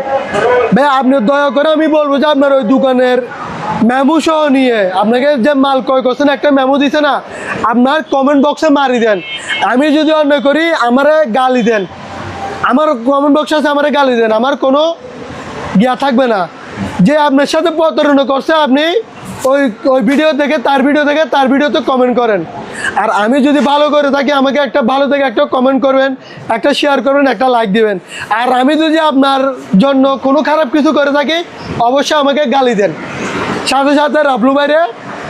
ভাই আপনি দয়া করে আমি বলবো যে আপনার ওই দোকানের মেমো সহ নিয়ে, আপনাকে যে মাল ক্রয় করছেন একটা মেমো দিছে না, আপনার কমেন্ট বক্সে মারি দেন। আমি যদি অন্যায় করি আমারে গালি দেন, আমার কমেন্ট বক্স আছে, আমারে গালি দেন, আমার কোনো গিয়া থাকবে না। যে আপনার সাথে প্রতারণা করছে, আপনি ওই ওই ভিডিও দেখে তার ভিডিওতে কমেন্ট করেন। আর আমি যদি ভালো করে থাকি, আমাকে একটা ভালো থেকে একটা কমেন্ট করবেন, একটা শেয়ার করবেন, একটা লাইক দিবেন। আর আমি যদি আপনার জন্য কোনো খারাপ কিছু করে থাকি, অবশ্যই আমাকে গালি দেন, সাথে সাথে রাবলু বাইরে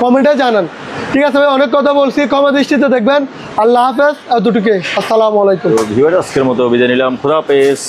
কমেন্টে জানান। ঠিক আছে ভাই, অনেক কথা বলছি, ক্ষমা দৃষ্টিতে দেখবেন। আল্লাহ হাফেজ, এতটুকু। আসসালামু আলাইকুম। ভিউয়ার আজকের মতো বিদায় নিলাম, খোদা হাফেজ।